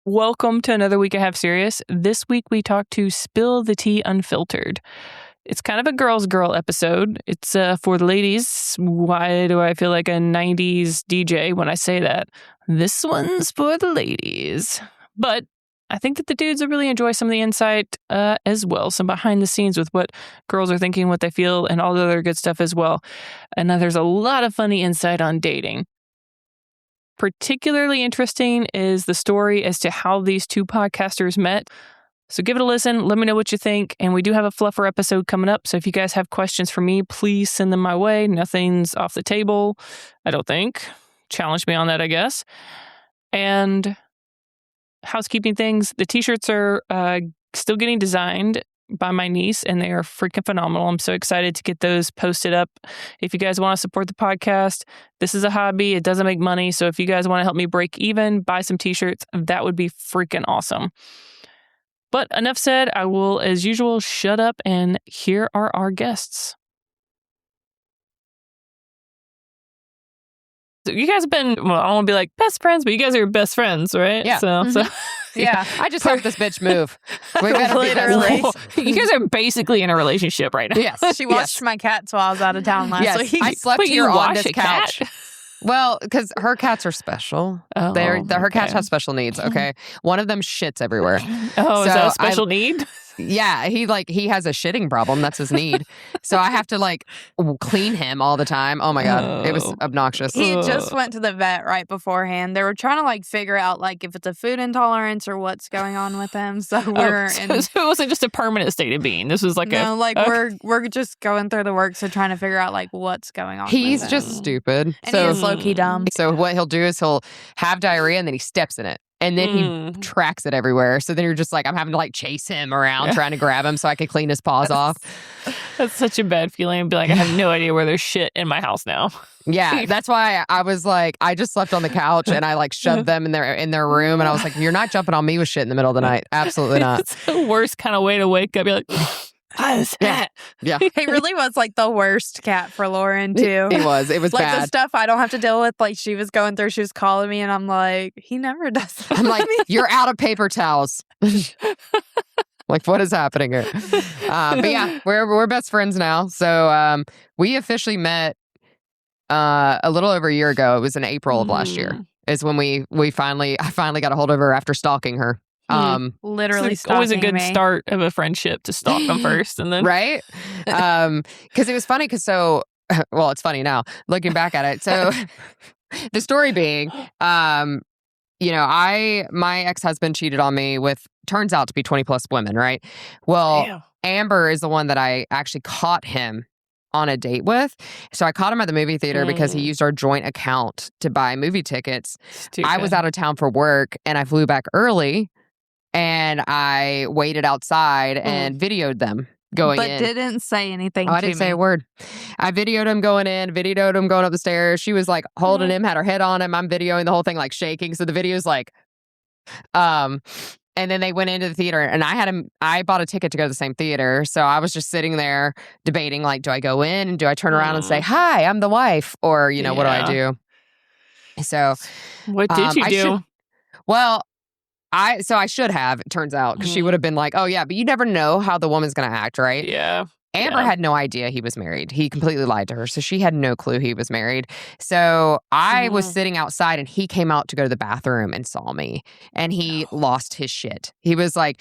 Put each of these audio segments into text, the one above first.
Welcome to another week of Have Serious. This week we talk to Spill the Tea Unfiltered. It's kind of a girl's girl episode. It's for the ladies. Why do I feel like a 90s DJ when I say that? This one's for the ladies. But I think that the dudes will really enjoy some of the insight as well. Some behind the scenes with what girls are thinking, what they feel, and all the other good stuff as well. And there's a lot of funny insight on dating. Particularly interesting is the story as to how these two podcasters met. So give it a listen. Let me know what you think. And we do have a fluffer episode coming up. So if you guys have questions for me, please send them my way. Nothing's off the table, I don't think. Challenge me on that, I guess. And housekeeping things. The t-shirts are still getting designed by my niece, and they are freaking phenomenal. I'm so excited to get those posted up. If you guys want to support the podcast, this is a hobby. It doesn't make money. So if you guys want to help me break even, buy some t-shirts, that would be freaking awesome. But enough said, I will, as usual, shut up, and here are our guests. So you guys have been, well, I don't want to be like best friends, but you guys are best friends, right? Yeah. So yeah. I just helped this bitch move. We better literally. You guys are basically in a relationship right now. Yes. She watched my cats while I was out of town last week. I slept Wait, here you on wash this a couch. cat? Well, because her cats are special. Oh, Her cats okay. have special needs, okay? One of them shits everywhere. Oh, is So that a special need? Yeah, he has a shitting problem. That's his need. So I have to clean him all the time. Oh my God. It was obnoxious. He just went to the vet right beforehand. They were trying to figure out if it's a food intolerance or what's going on with him. So we're so it wasn't just a permanent state of being. This was we're just going through the works of trying to figure out what's going on. He's with just him. stupid. And he is low-key dumb. So what he'll do is he'll have diarrhea and then he steps in it. And then he tracks it everywhere. So then you're just I'm having to chase him around trying to grab him so I can clean his paws off. That's such a bad feeling. I'd be I have no idea where there's shit in my house now. Yeah, that's why I was I just slept on the couch and I shoved them in their room. And I was you're not jumping on me with shit in the middle of the night. Absolutely not. It's the worst kind of way to wake up. You're Yeah. He really was the worst cat for Lauren too. He was. It was bad. The stuff I don't have to deal with. She was going through, she was calling me, and I'm he never does that. I'm you're out of paper towels. What is happening here? But yeah, we're best friends now. So we officially met a little over a year ago. It was in April of last year. Is when I finally got a hold of her after stalking her. Literally it's always a good me. start of a friendship to stalk them first, and then right. Because it was funny. Well, it's funny now looking back at it. So the story being, my ex-husband cheated on me with turns out to be 20 plus women, right? Well, Damn. Amber is the one that I actually caught him on a date with. So I caught him at the movie theater because he used our joint account to buy movie tickets. Stupid. I was out of town for work and I flew back early and I waited outside and videoed them going in. But didn't say anything I didn't say a word. I videoed him going in, videoed him going up the stairs. She was holding him, had her head on him. I'm videoing the whole thing shaking. So the video's and then they went into the theater and I bought a ticket to go to the same theater. So I was just sitting there debating, do I go in and do I turn around and say, hi, I'm the wife? Or, what do I do? So what did you do? I should have, it turns out, because she would have been oh yeah, but you never know how the woman's going to act, right? Yeah. Amber had no idea he was married. He completely lied to her. So she had no clue he was married. So I was sitting outside and he came out to go to the bathroom and saw me. And he lost his shit. He was I'm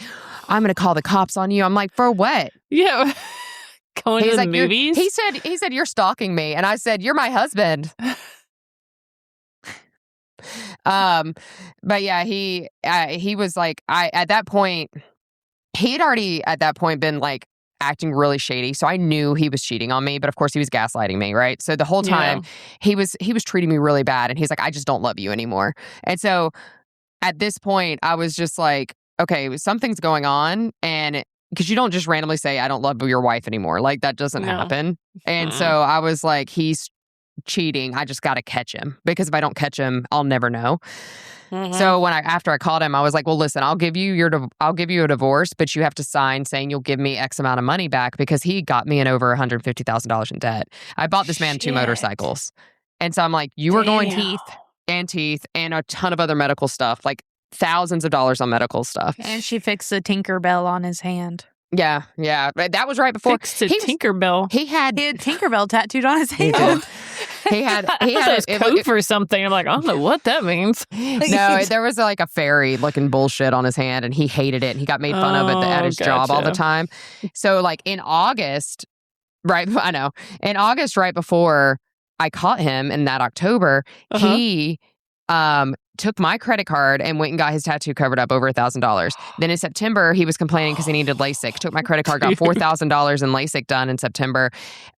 going to call the cops on you. I'm for what? Yeah. Going to the movies? He said, you're stalking me. And I said, you're my husband. But yeah, he was at that point, he had already at that point been acting really shady. So I knew he was cheating on me, but of course he was gaslighting me, right? So the whole time he was treating me really bad and he's I just don't love you anymore. And so at this point I was just okay, something's going on, and because you don't just randomly say I don't love your wife anymore. That doesn't happen. And so I was he's cheating. I just got to catch him, because if I don't catch him, I'll never know. So after I called him, I was well, listen, I'll give you a divorce, but you have to sign saying you'll give me X amount of money back, because he got me in over $150,000 in debt. I bought this man 2 motorcycles. And so I'm you were going teeth and a ton of other medical stuff. thousands of dollars on medical stuff. And she fixed the Tinkerbell on his hand. Yeah. That was right before. Fixed a Tinkerbell. He had Tinkerbell tattooed on his hand. He had it code for something. I'm like, I don't know what that means. No, there was like a fairy looking bullshit on his hand, and he hated it. And he got made fun of it at his job all the time. So like in August, right before I caught him in that October, he took my credit card and went and got his tattoo covered up over $1,000. Then in September, he was complaining because he needed LASIK. Took my credit card, got $4,000 in LASIK done in September.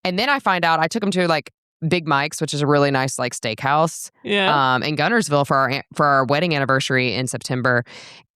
And then I find out I took him to like Big Mike's, which is a really nice like steakhouse in Gunnersville for our wedding anniversary in September.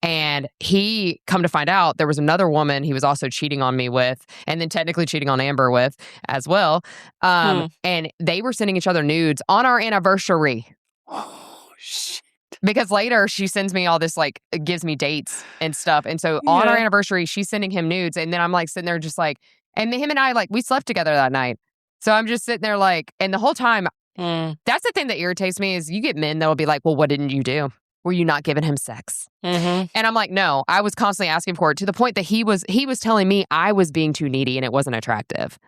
And he come to find out there was another woman he was also cheating on me with, and then technically cheating on Amber with as well. And they were sending each other nudes on our anniversary. Oh, shit. Because later she sends me all this, like, gives me dates and stuff. And so on our anniversary, she's sending him nudes. And then I'm like sitting there just like, and him and I, like, we slept together that night. So I'm just sitting there like, and the whole time, that's the thing that irritates me is you get men that will be like, well, what didn't you do? Were you not giving him sex? And I'm like, no, I was constantly asking for it to the point that he was telling me I was being too needy and it wasn't attractive.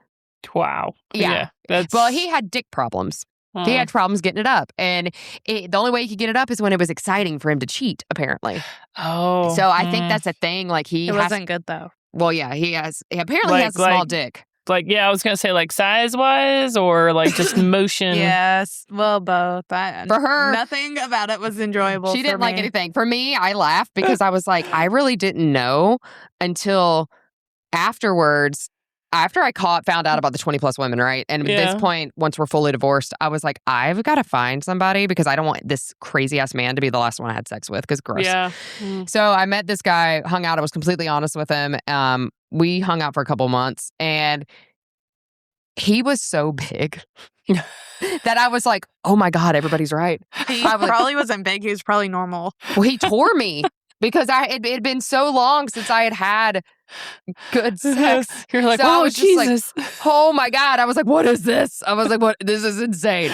Wow. Yeah. Well, he had dick problems. He had problems getting it up. And the only way he could get it up is when it was exciting for him to cheat, apparently. Oh. So I think that's a thing. Like It wasn't good, though. Well, yeah, he apparently has a small dick. Like, yeah, I was going to say like size-wise or like just motion. Yes. Well, both. For her, nothing about it was enjoyable. She didn't like anything. For me, I laughed because I was like, I really didn't know until afterwards. After I found out about the 20 plus women, right? And at this point, once we're fully divorced, I was like, I've got to find somebody because I don't want this crazy ass man to be the last one I had sex with because gross. Yeah. So I met this guy, hung out. I was completely honest with him. We hung out for a couple months and he was so big that I was like, oh my God, everybody's right. He probably wasn't big. He was probably normal. Well, he tore me. Because it had been so long since I had good sex. You're like, so oh, I was Jesus. Just like, oh my God. I was like, what is this? I was like, what? This is insane.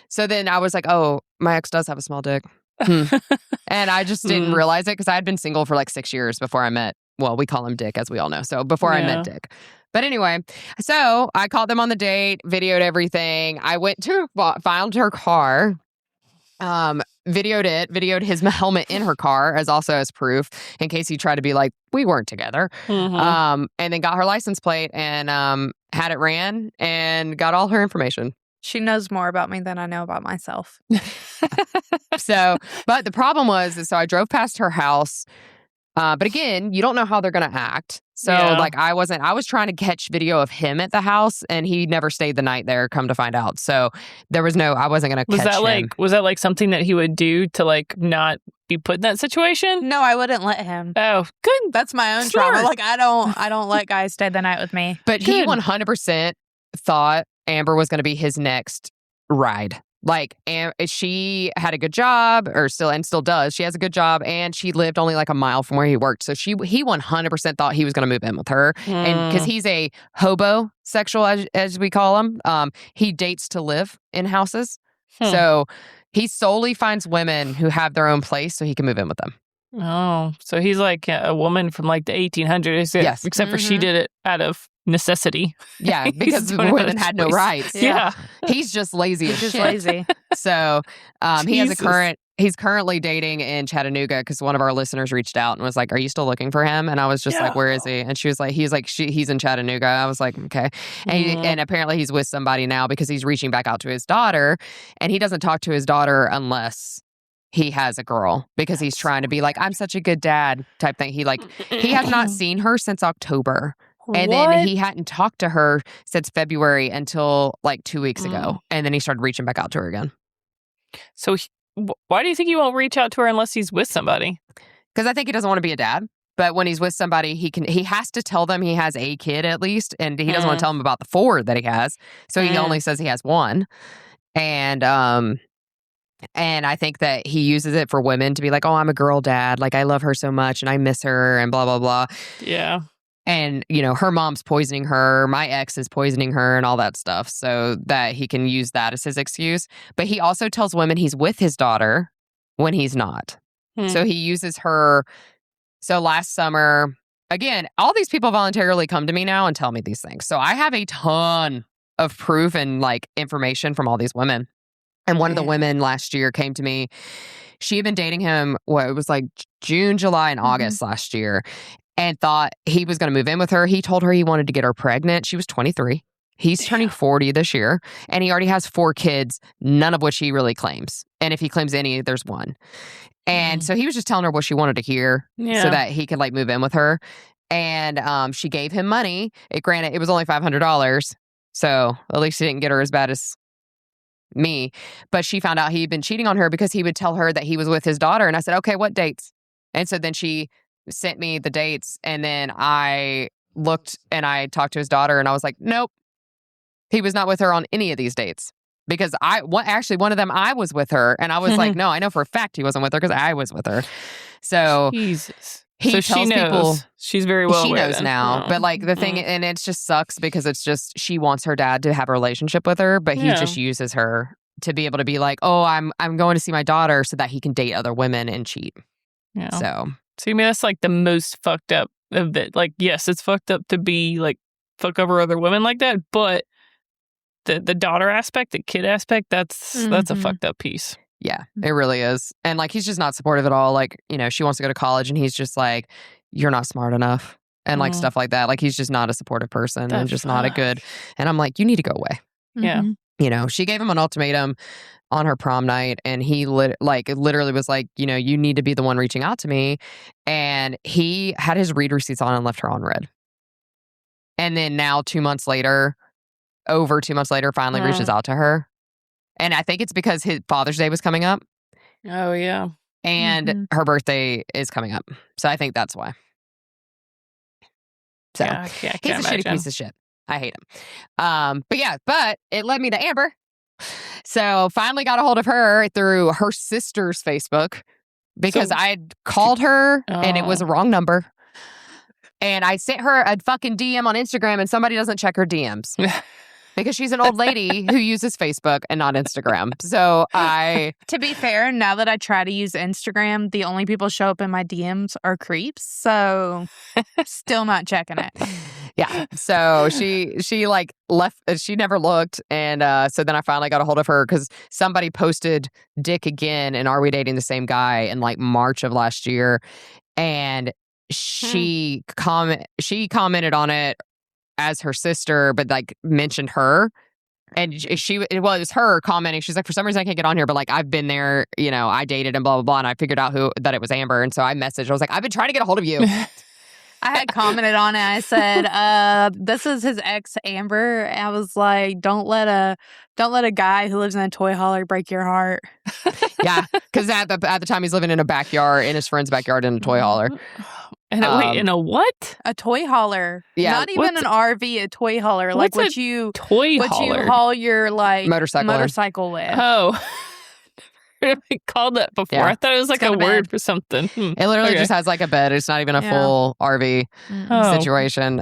So then I was like, oh, my ex does have a small dick. And I just didn't realize it because I had been single for like 6 years before I met, well, we call him Dick, as we all know. So before I met Dick. But anyway, so I called them on the date, videoed everything. I went to found her car. Videoed his helmet in her car as proof in case he tried to be like, we weren't together. And then got her license plate and had it ran and got all her information. She knows more about me than I know about myself. So, but the problem was, so I drove past her house. But again, you don't know how they're going to act. So like I was trying to catch video of him at the house and he never stayed the night there, come to find out. So I wasn't going to catch him. Was that like something that he would do to like not be put in that situation? No, I wouldn't let him. Oh, good. That's my own trauma. Like I don't let guys stay the night with me. But he 100% thought Amber was going to be his next ride. Like, she had a good job, still does. She has a good job, and she lived only like a mile from where he worked. So he 100% thought he was going to move in with her, and because he's a hobosexual, as we call him, he dates to live in houses. So he solely finds women who have their own place, so he can move in with them. Oh, so he's like a woman from like the 1800s. Yes, except for she did it out of necessity. Yeah, because the women had no rights. Yeah. He's just lazy as shit. Just lazy. So he's currently dating in Chattanooga because one of our listeners reached out and was like, are you still looking for him? And I was just like, where is he? And she was like, he's in Chattanooga. I was like, okay. And apparently he's with somebody now because he's reaching back out to his daughter, and he doesn't talk to his daughter unless he has a girl because he's trying to be like, I'm such a good dad type thing. He has not seen her since October. And then he hadn't talked to her since February until like 2 weeks ago. And then he started reaching back out to her again. So why do you think he won't reach out to her unless he's with somebody? Because I think he doesn't want to be a dad. But when he's with somebody, he has to tell them he has a kid at least. And he doesn't want to tell them about the 4 that he has. So he only says he has 1. And I think that he uses it for women to be like, oh, I'm a girl dad. Like, I love her so much and I miss her and blah, blah, blah. Yeah. And, her mom's poisoning her, my ex is poisoning her and all that stuff, so that he can use that as his excuse. But he also tells women he's with his daughter when he's not. So he uses her. So last summer, again, all these people voluntarily come to me now and tell me these things. So I have a ton of proof and like information from all these women. And one of the women last year came to me. She had been dating him, it was like June, July, and August last year, and thought he was going to move in with her. He told her he wanted to get her pregnant. She was 23. He's turning 40 this year, and he already has 4 kids, none of which he really claims. And if he claims any, there's one. And so he was just telling her what she wanted to hear so that he could like move in with her. And she gave him money. Granted, it was only $500. So at least he didn't get her as bad as me. But she found out he'd been cheating on her because he would tell her that he was with his daughter. And I said, okay, what dates? And so then she sent me the dates. And then I looked and I talked to his daughter and I was like, nope, he was not with her on any of these dates. Because actually one of them, I was with her. And I was like, no, I know for a fact he wasn't with her because I was with her. So Jesus. He so tells she knows. people She's very well she aware knows then. now. Oh. But like the thing, and it just sucks because it's just she wants her dad to have a relationship with her, but he just uses her to be able to be like, oh, I'm going to see my daughter so that he can date other women and cheat. Yeah. So I mean, that's like the most fucked up of it. Like, yes, it's fucked up to be like fuck over other women like that, but the daughter aspect, the kid aspect, that's a fucked up piece. Yeah, it really is. And like, he's just not supportive at all. Like, you know, she wants to go to college and he's just like, you're not smart enough. And like stuff like that. Like, he's just not a supportive person and just not a good. And I'm like, you need to go away. Yeah. You know, she gave him an ultimatum on her prom night and he literally was like, you know, you need to be the one reaching out to me. And he had his read receipts on and left her on red. And then now 2 months later, finally reaches out to her. And I think it's because his Father's Day was coming up. Oh, yeah. And her birthday is coming up. So I think that's why. So yeah, I can't he's a imagine. shitty piece of shit. I hate him. But it led me to Amber. So finally got a hold of her through her sister's Facebook because I had called her and it was a wrong number. And I sent her a fucking DM on Instagram and somebody doesn't check her DMs. Because she's an old lady who uses Facebook and not Instagram. So To be fair, now that I try to use Instagram, the only people show up in my DMs are creeps. So still not checking it. Yeah. So she like left, she never looked. And so then I finally got a hold of her because somebody posted Dick again and Are We Dating the Same Guy in like March of last year. And she commented on it as her sister, but like mentioned her. And it was her commenting. She's like, for some reason I can't get on here, but like I've been there, you know, I dated and blah, blah, blah. And I figured out that it was Amber. And so I messaged, I was like, I've been trying to get a hold of you. I had commented on it. I said, this is his ex Amber. I was like, don't let a guy who lives in a toy hauler break your heart. Yeah. Cause at the time he's living in his friend's backyard in a toy hauler. And wait, in a what? A toy hauler. Yeah. Not even an RV, a toy hauler. Like what you haul your like motorcycle with. Oh. I've been called that before. Yeah. I thought it was like a word for something. It literally just has like a bed. It's not even a full RV situation.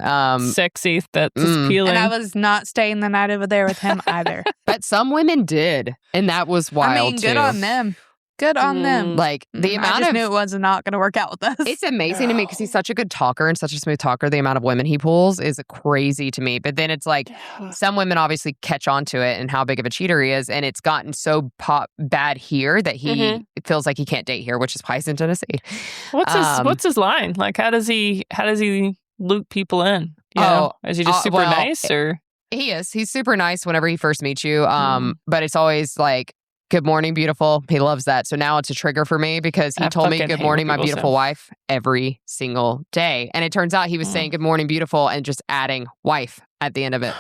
Sexy. That's appealing. And I was not staying the night over there with him either. But some women did. And that was wild I mean, good on them. Good on them. Like the amount I just knew it was not going to work out with us. It's amazing to me because he's such a good talker and such a smooth talker. The amount of women he pulls is crazy to me. But then it's like some women obviously catch on to it and how big of a cheater he is. And it's gotten so bad here that he feels like he can't date here, which is why he's in Tennessee. What's his line? Like, how does he loop people in? You know? Is he just super nice or? He is. He's super nice whenever he first meets you. But it's always like, good morning, beautiful. He loves that. So now it's a trigger for me because he told me good morning, my beautiful wife every single day. And it turns out he was saying good morning, beautiful and just adding wife at the end of it.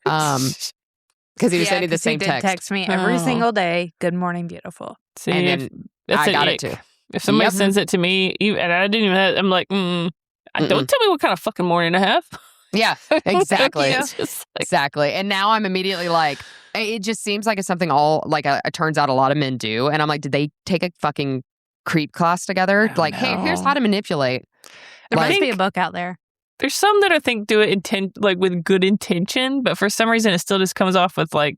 Because he was sending the same text. Text me every single day. Good morning, beautiful. See, and then I got it too. If somebody sends it to me, and I didn't even have, I'm like, don't tell me what kind of fucking morning I have. Yeah, exactly. Like, exactly. And now I'm immediately like, it just seems like it's something it turns out a lot of men do. And I'm like, did they take a fucking creep class together? Like, hey, here's how to manipulate. There must be a book out there. There's some that I think do it with good intention, but for some reason it still just comes off with like,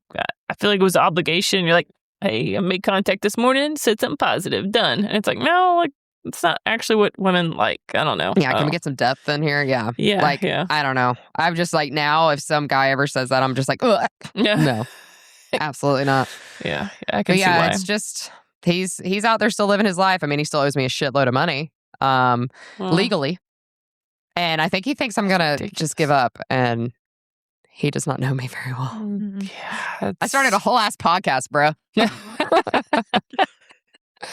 I feel like it was obligation. You're like, hey, I made contact this morning, said something positive, done. And it's like, no, like, it's not actually what women like. I don't know. Yeah, can we get some depth in here? Yeah. Yeah. Like, yeah. I don't know. I'm just like, now, if some guy ever says that, I'm just like, ugh. Yeah. No, absolutely not. Yeah. I can But see yeah, why. it's just, he's out there still living his life. I mean, he still owes me a shitload of money legally. And I think he thinks I'm going to just give up. And he does not know me very well. Yeah. I started a whole ass podcast, bro.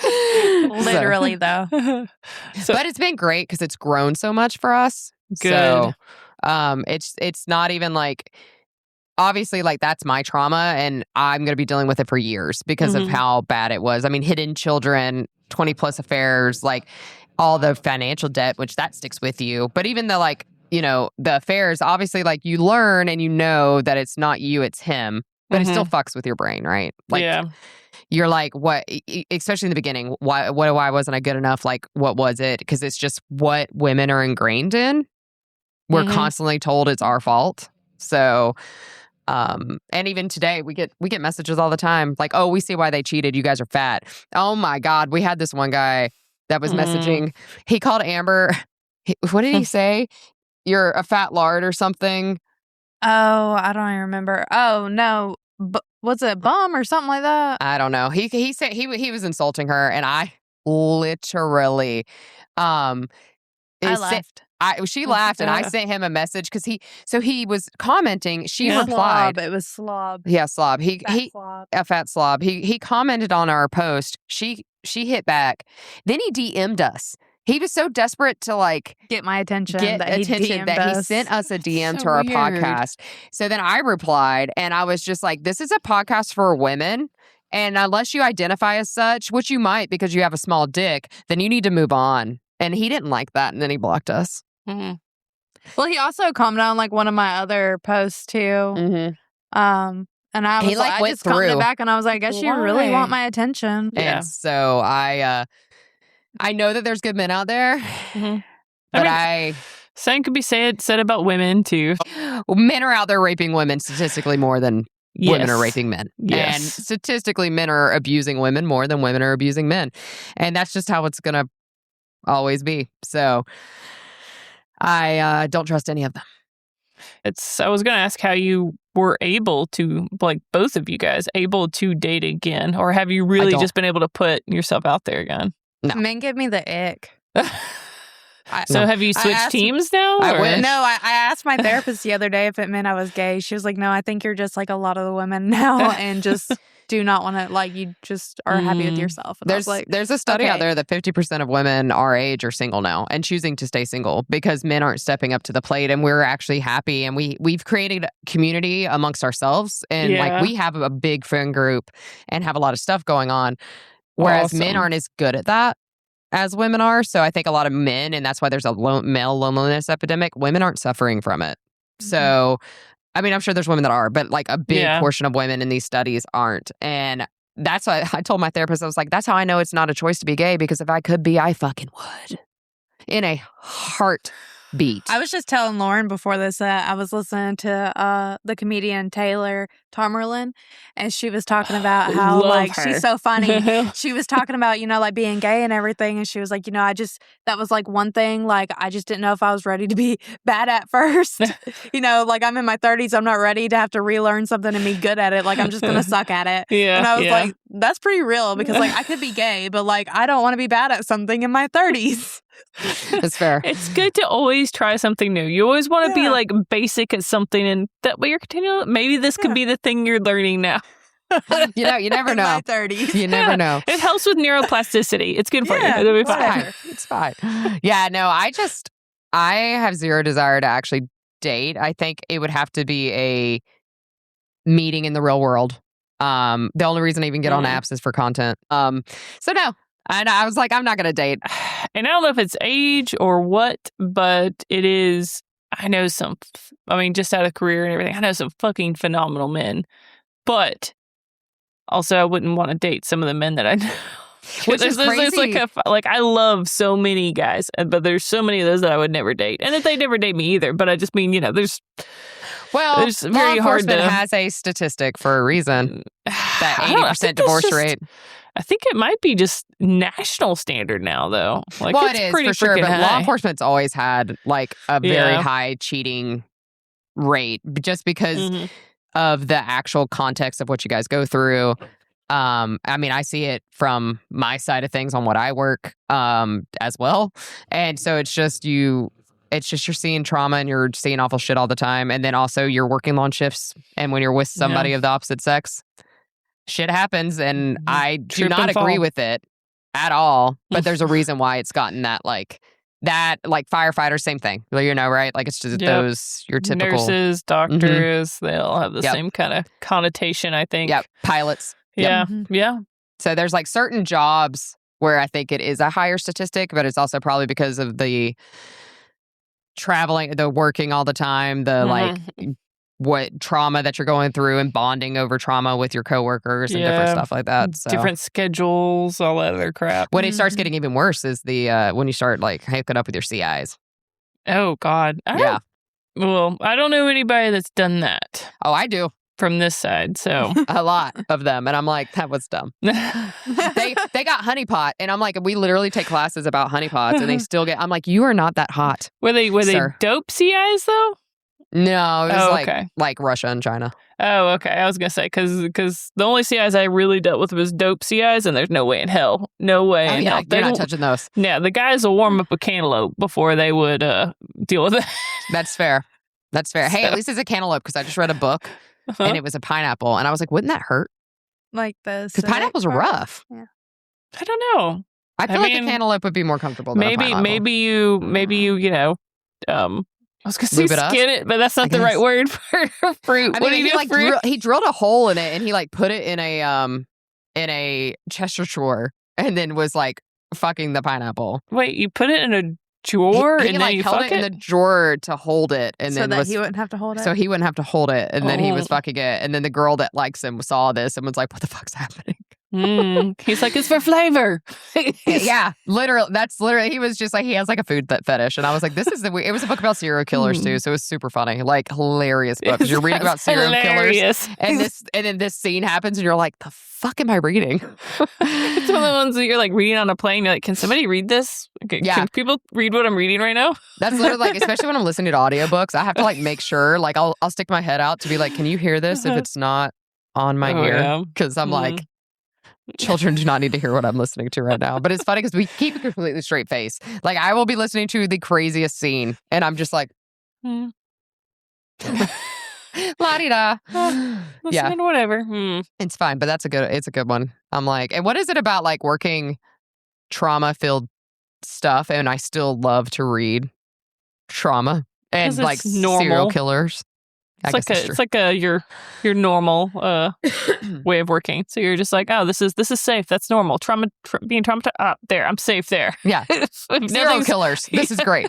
Literally, though. But it's been great because it's grown so much for us. Good. So it's not even like, obviously, like, that's my trauma, and I'm going to be dealing with it for years because of how bad it was. I mean, hidden children, 20 plus affairs, like all the financial debt, which that sticks with you. But even the, like, you know, the affairs, obviously, like, you learn and you know that it's not you, it's him, but it still fucks with your brain, right? Like, yeah. You're like, what, especially in the beginning, why wasn't I good enough? Like, what was it? Because it's just what women are ingrained in. We're constantly told it's our fault. So, and even today we get messages all the time like, oh, we see why they cheated. You guys are fat. Oh my God. We had this one guy that was messaging. He called Amber. What did he say? You're a fat lard or something. Oh, I don't even remember. Oh, no. Was it bum or something like that? I don't know. He said he was insulting her, and I literally I laughed. She laughed, and I sent him a message because he was commenting. She replied. Slob. It was slob. Yeah, slob. Slob. A fat slob. He commented on our post. She hit back. Then he DM'd us. He was so desperate to like get my attention. He sent us a DM to our podcast. So then I replied, and I was just like, "This is a podcast for women, and unless you identify as such, which you might because you have a small dick, then you need to move on." And he didn't like that, and then he blocked us. Well, he also commented on like one of my other posts too. And I was I went just commented through. back, and I was like, I guess you really want my attention. Yeah. And so I know that there's good men out there, but same could be said about women too. Men are out there raping women statistically more than women are raping men. Yes. And statistically, men are abusing women more than women are abusing men. And that's just how it's going to always be. So I don't trust any of them. I was going to ask how you were able to, like, both of you guys, able to date again, or have you really just been able to put yourself out there again? No. Men give me the ick. So have you switched teams now? I asked my therapist the other day if it meant I was gay. She was like, no, I think you're just like a lot of the women now and just do not want to, like, you just are happy with yourself. And there's a study out there that 50% of women our age are single now and choosing to stay single because men aren't stepping up to the plate, and we're actually happy, and we've created community amongst ourselves, and like we have a big friend group and have a lot of stuff going on, whereas men aren't as good at that as women are. So I think a lot of men, and that's why there's a male loneliness epidemic, women aren't suffering from it. So I mean, I'm sure there's women that are, but like a big portion of women in these studies aren't. And that's why I told my therapist, I was like, that's how I know it's not a choice to be gay, because if I could be, I fucking would. In a heartbeat. I was just telling Lauren before this, I was listening to the comedian Taylor Tomerlin, and she was talking about how she's so funny. She was talking about, like being gay and everything, and she was like, that was like one thing, like I just didn't know if I was ready to be bad at first. Like I'm in my 30s, I'm not ready to have to relearn something and be good at it. Like I'm just gonna suck at it. And I was like, that's pretty real, because like I could be gay, but like I don't want to be bad at something in my 30s. That's fair. It's good to always try something new. You always want to be like basic at something, and that way you're continuing. Maybe this could be the thing you're learning now. You never know. In my 30s. You never know. It helps with neuroplasticity. It's good for you. It'll be fine. It's fine. Yeah, no, I have zero desire to actually date. I think it would have to be a meeting in the real world. The only reason I even get on apps is for content. So no. And I was like, I'm not going to date. And I don't know if it's age or what, but it is, just out of career and everything, I know some fucking phenomenal men. But also, I wouldn't want to date some of the men that I know. Which is crazy. Like I love so many guys, but there's so many of those that I would never date. And that they never date me either. But I just mean, there's... Well, it's law very hard enforcement to. has a statistic for a reason. That I don't know, I 80% think that's divorce just- rate. I think it might be just national standard now, though. Like, Well, it's it is pretty for sure, freaking but law high. enforcement's always had like a very Yeah. high cheating rate just because Mhm. of the actual context of what you guys go through. I mean, I see it from my side of things on what I work as well. And so it's just you're seeing trauma and you're seeing awful shit all the time. And then also you're working long shifts. And when you're with somebody of the opposite sex, shit happens. And I do Trip not and agree fall. with it at all. But there's a reason why it's gotten that firefighters, same thing. You know, right? Like it's just those, your typical nurses, doctors, they all have the Yep. same kind of connotation, I think. pilots. Yeah. Mhm. Yeah. So there's like certain jobs where I think it is a higher statistic, but it's also probably because of the traveling, the working all the time, the like what trauma that you're going through and bonding over trauma with your coworkers and different stuff like that. So Different schedules, all that other crap. when it starts getting even worse is the when you start like hooking up with your CIs. Oh, God. I don't know anybody that's done that Oh, I do. from this side, so. A lot of them. And I'm like, that was dumb. They got honeypot. And I'm like, we literally take classes about honeypots and they still get, I'm like, you are not that hot. Were they Sir. dope CIs, though? No, it was okay. like Russia and China. Oh, okay. I was going to say, because the only CIs I really dealt with was dope CIs, and there's no way in hell. No way in hell. You're not touching those. Yeah, the guys will warm up a cantaloupe before they would deal with it. That's fair. That's fair. Hey, at least it's a cantaloupe because I just read a book and it was a pineapple. And I was like, wouldn't that hurt? Like the Because pineapples are rough. Yeah. I don't know. I feel like a cantaloupe would be more comfortable than a pineapple. Maybe you, I was going to say Lube it up? skin it, but that's not the right word for fruit. I What do mean, you do, fruit? he drilled a hole in it and he like put it in a Cheshire drawer and then was like fucking the pineapple. Wait, you put it in a drawer He and then like you held fuck it in the drawer to hold it and So then that he wouldn't have to hold it. so he wouldn't have to hold it and then he was Oh. fucking it and then the girl that likes him saw this and was like, what the fuck's happening? He's like, it's for flavor. Yeah, literally. That's literally. He was just like, he has like a food fetish, and I was like, this is the. It was a book about serial killers too, so it was super funny, like hilarious book. 'Cause you're reading about serial killers, and then this scene happens, and you're like, the fuck am I reading? It's one of the ones that you're like reading on a plane. You're like, can somebody read this? Can people read what I'm reading right now? That's literally like, especially when I'm listening to audiobooks, I have to like make sure, like, I'll stick my head out to be like, can you hear this if it's not on my ear? Because I'm like. Children do not need to hear what I'm listening to right now. But it's funny because we keep a completely straight face. Like, I will be listening to the craziest scene, and I'm just like, la-di-da. Listen, whatever. It's fine, but it's a good one. I'm like, and what is it about, like, working trauma-filled stuff, and I still love to read trauma and, like, serial killers? It's like your normal way of working. So you're just like, oh, this is safe. That's normal. Being traumatized. There, I'm safe there. Yeah. Serial killers. This is great.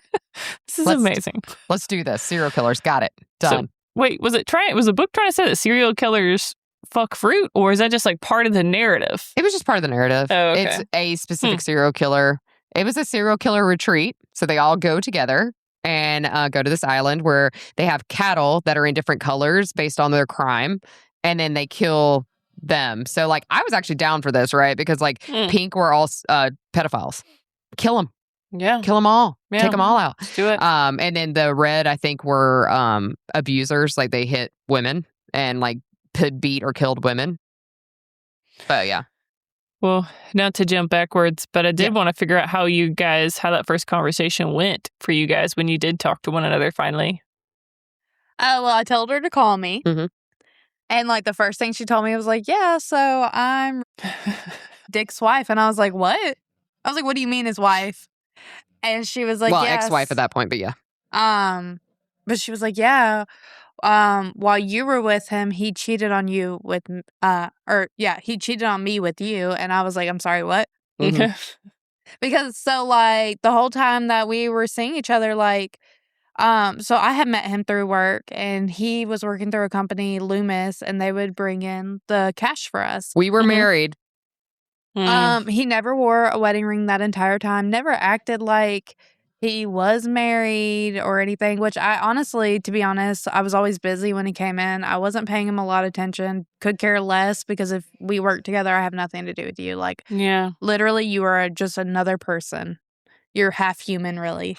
This is amazing. Let's do this. Serial killers. Got it. Done. So, wait, was the book trying to say that serial killers fuck fruit, or is that just like part of the narrative? It was just part of the narrative. Oh, okay. It's a specific serial killer. It was a serial killer retreat. So they all go together and go to this island where they have cattle that are in different colors based on their crime. And then they kill them. So, like, I was actually down for this, right? Because, like, pink were all pedophiles. Kill them. Yeah. Kill them all. Yeah. Take them all out. Let's do it. And then the red, I think, were abusers. Like, they hit women and, like, beat or killed women. But, yeah. Well, not to jump backwards, but I did want to figure out how that first conversation went for you guys when you did talk to one another finally. Oh, well, I told her to call me. Mm-hmm. And, like, the first thing she told me was like, yeah, so I'm Dick's wife. And I was like, what? I was like, what do you mean his wife? And she was like, well, yes. ex-wife at that point, but yeah. But she was like, yeah, while you were with him, he cheated on you with, he cheated on me with you. And I was like, I'm sorry, what? Mm-hmm. Because so, like, the whole time that we were seeing each other, like, so I had met him through work, and he was working through a company, Loomis, and they would bring in the cash for us. We were married. He never wore a wedding ring that entire time, never acted like he was married or anything, which I honestly, to be honest, I was always busy when he came in. I wasn't paying him a lot of attention, could care less, because if we work together, I have nothing to do with you. Like, literally, you are just another person. You're half human, really.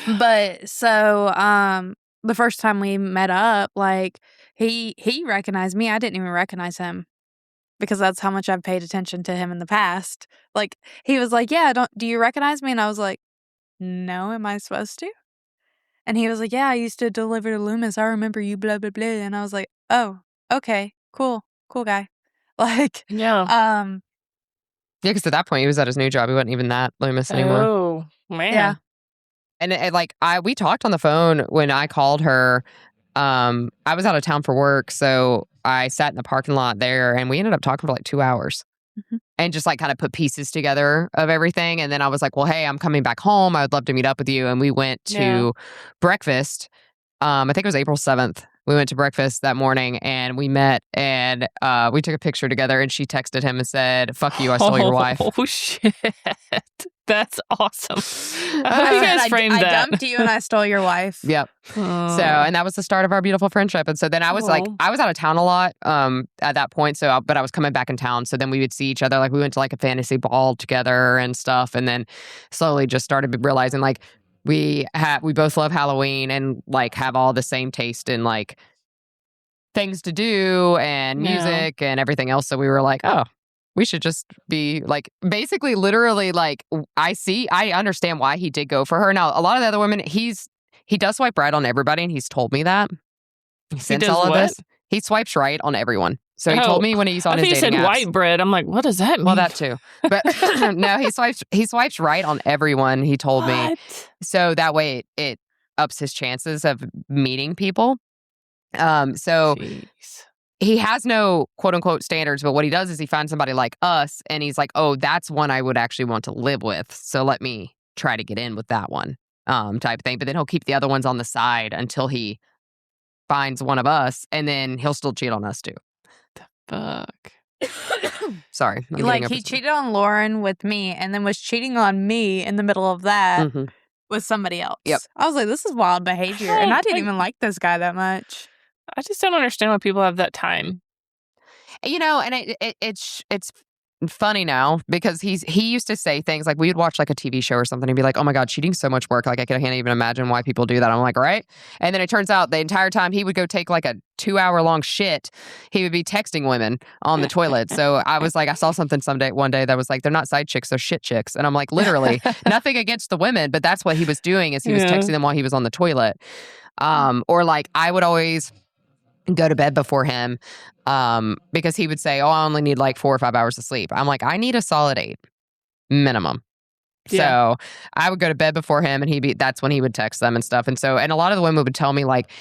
But so the first time we met up, like, he recognized me. I didn't even recognize him, because that's how much I've paid attention to him in the past. Like, he was like, yeah, do you recognize me? And I was like, no, am I supposed to? And he was like, yeah, I used to deliver to Loomis. I remember you, blah, blah, blah. And I was like, oh, okay, cool guy. Like, yeah, because at that point, he was at his new job. He wasn't even that Loomis anymore. Oh, man. Yeah. And we talked on the phone when I called her. I was out of town for work, so I sat in the parking lot there, and we ended up talking for like 2 hours. And just like kind of put pieces together of everything. And then I was like, well, hey, I'm coming back home. I would love to meet up with you. And we went to breakfast. I think it was April 7th. We went to breakfast that morning and we met and we took a picture together, and she texted him and said, fuck you, I stole your wife. Oh, shit. That's awesome. How do you guys frame that? I dumped you and I stole your wife. Yep. So, and that was the start of our beautiful friendship. And so then I was like, I was out of town a lot at that point. So, but I was coming back in town. So then we would see each other. Like we went to like a fantasy ball together and stuff. And then slowly just started realizing like we both love Halloween and like have all the same taste in like things to do and music and everything else. So we were like, oh, we should just be like, basically, literally, like, I understand why he did go for her. Now, a lot of the other women, he does swipe right on everybody, and he's told me that. Since all of this, he swipes right on everyone. So he told me when he's on his dating apps. I think he said white bread. I'm like, what does that mean? Well, that too. But no, he swipes right on everyone, he told me. So that way it ups his chances of meeting people. So Jeez. He has no quote unquote standards, but what he does is he finds somebody like us and he's like, oh, that's one I would actually want to live with. So let me try to get in with that one type thing. But then he'll keep the other ones on the side until he finds one of us, and then he'll still cheat on us too. Fuck. Sorry. Like he cheated on Lauren with me and then was cheating on me in the middle of that with somebody else. Yep. I was like, this is wild behavior. And I didn't even like this guy that much. I just don't understand why people have that time. You know, and it's funny now because he used to say things like we would watch like a TV show or something and be like, oh my God, cheating's so much work. Like I can't even imagine why people do that. I'm like, right. And then it turns out the entire time he would go take like a 2-hour long shit, he would be texting women on the toilet. So I was like, I saw something one day that was like, they're not side chicks, they're shit chicks. And I'm like, literally nothing against the women, but that's what he was doing is he was texting them while he was on the toilet. Or like I would always go to bed before him because he would say, oh, I only need like 4 or 5 hours of sleep. I'm like, I need a solid 8 minimum. So I would go to bed before him and that's when he would text them and stuff. And a lot of the women would tell me like